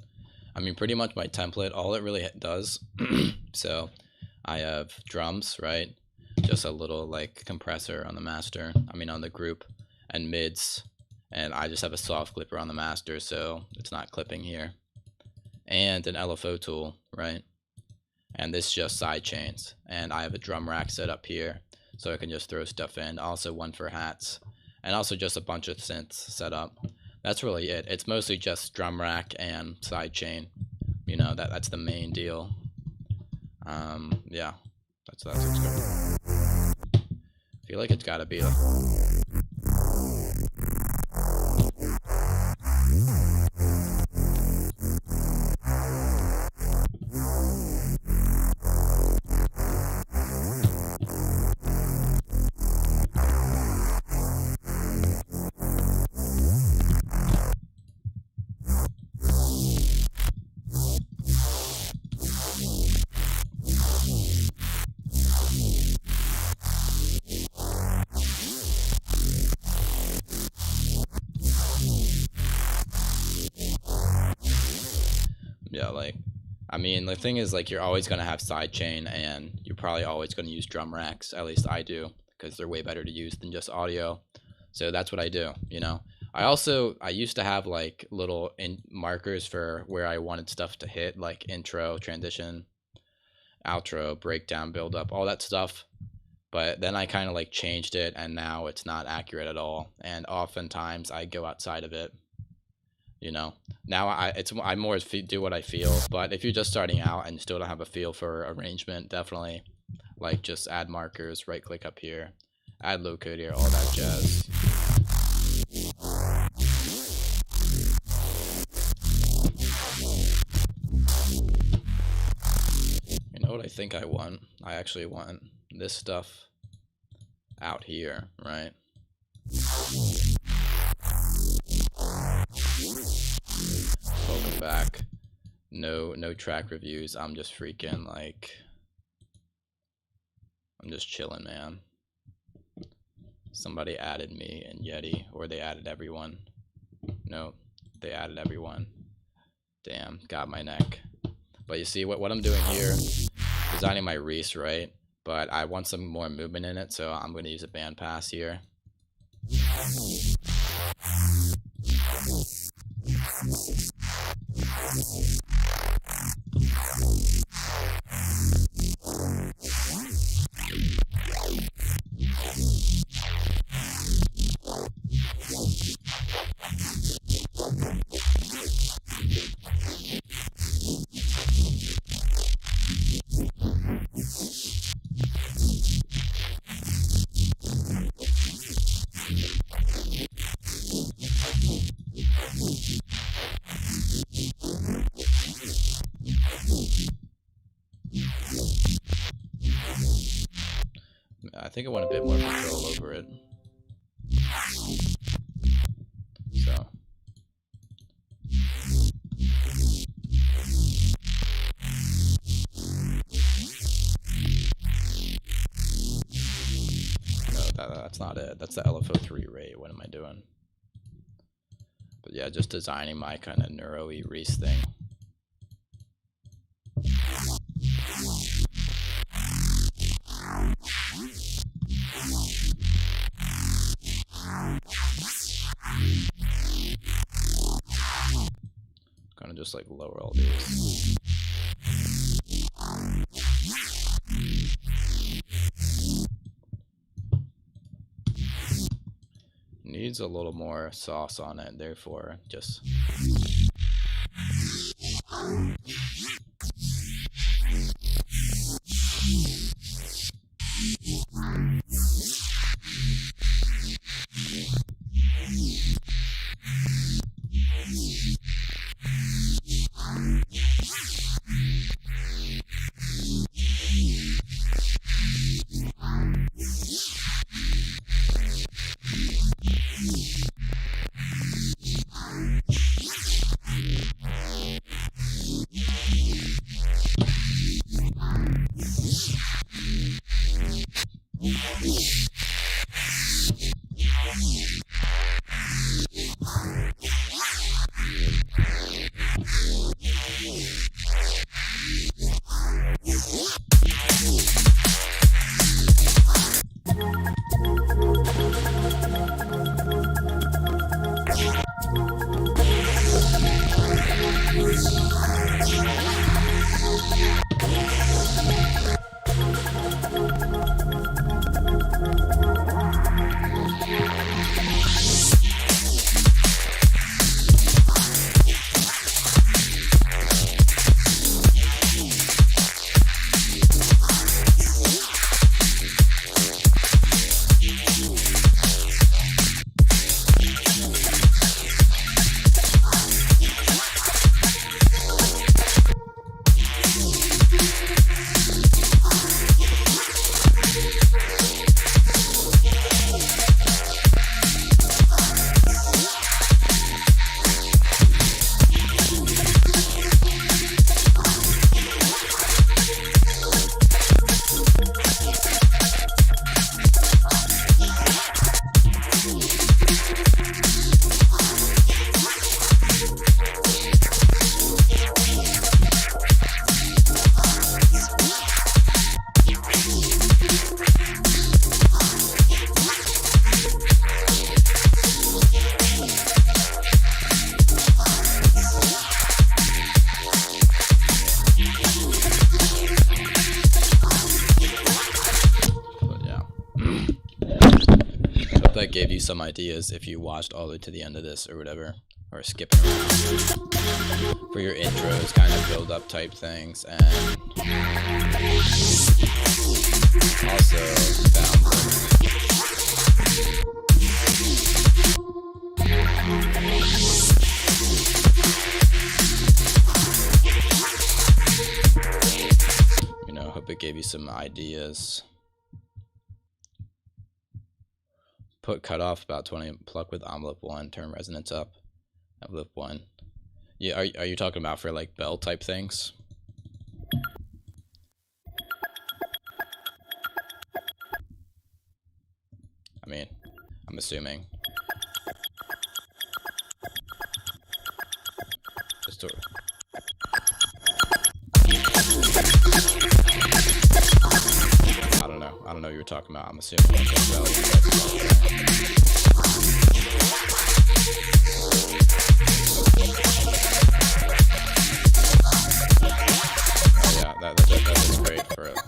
I mean, pretty much my template, all it really does, so I have drums, right? Just a little like compressor on the master, on the group, and mids, and I just have a soft clipper on the master, so it's not clipping here. And an LFO tool, right? And this just side chains, and I have a drum rack set up here, so I can just throw stuff in. Also one for hats, and also just a bunch of synths set up. That's really it. It's mostly just drum rack and sidechain. That's the main deal. Yeah, that's what's good. I feel like it's gotta be the thing is, like, you're always going to have sidechain, and you're probably always going to use drum racks. At least I do, because they're way better to use than just audio. So that's what I do, I used to have like little markers for where I wanted stuff to hit, like intro, transition, outro, breakdown, build up, all that stuff. But then I kind of like changed it, and now it's not accurate at all. And oftentimes I go outside of it. you know. Now I more do what I feel, but if you're just starting out and still don't have a feel for arrangement, definitely like just add markers, right click up here, add low code here, all that jazz. You know what I think I want? I actually want this stuff out here, right? Welcome back. No track reviews. I'm just freaking like, I'm just chilling, man. Somebody added me and Yeti, or they added everyone. No, they added everyone. Damn, got my neck. But you see what I'm doing here, designing my Reese, right? But I want some more movement in it, so I'm going to use a band pass here. I think I want a bit more control over it. So. No, that's not it. That's the LFO3 rate. What am I doing? But yeah, just designing my kind of neuro-y Reese thing. Kind of just like lower all these. Needs a little more sauce on it, therefore just that gave you some ideas if you watched all the way to the end of this or whatever. or skipping around for your intros, kind of build up type things, and also hope it gave you some ideas. Put cutoff about 20, pluck with envelope 1, turn resonance up, envelope 1. Yeah, are you talking about for like bell type things? I mean, I'm assuming. Just to... I don't know what you were talking about. I'm assuming like bell. That's great for it.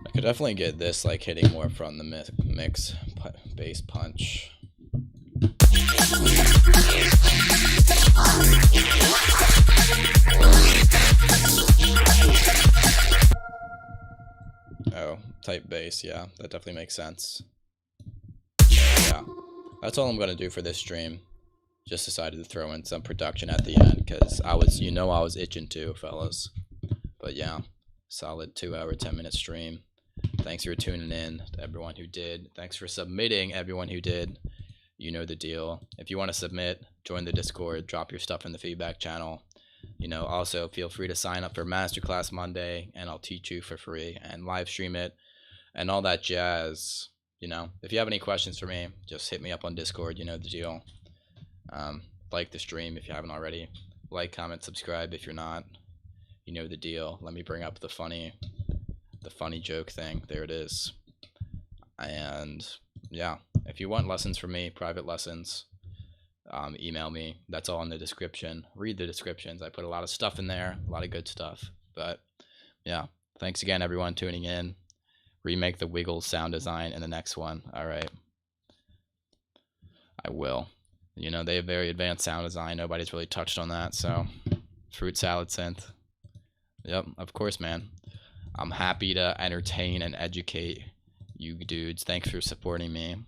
I could definitely get this like hitting more from the mix bass punch. Oh, type bass, yeah, that definitely makes sense. Yeah, that's all I'm gonna do for this stream. Just decided to throw in some production at the end because I was itching to, fellas. But yeah, solid 2 hour 10-minute stream. Thanks for tuning in to everyone who did. Thanks for submitting, everyone who did. You know the deal. If you want to submit, join the Discord, drop your stuff in the feedback channel. Also feel free to sign up for Masterclass Monday, and I'll teach you for free and live stream it and all that jazz. If you have any questions for me, just hit me up on Discord. You know the deal. Like the stream if you haven't already. Like, comment, subscribe if you're not. You know the deal. Let me bring up the funny joke thing. There it is. And yeah, if you want lessons from me, private lessons, email me. That's all in the description. Read the descriptions. I put a lot of stuff in there, a lot of good stuff. But yeah, thanks again, everyone, tuning in. Remake the Wiggles sound design in the next one. All right, I will. They have very advanced sound design. Nobody's really touched on that. So fruit salad synth. Yep, of course, man. I'm happy to entertain and educate you dudes. Thanks for supporting me.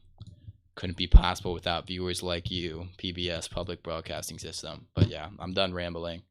Couldn't be possible without viewers like you, PBS, Public Broadcasting System. But yeah, I'm done rambling.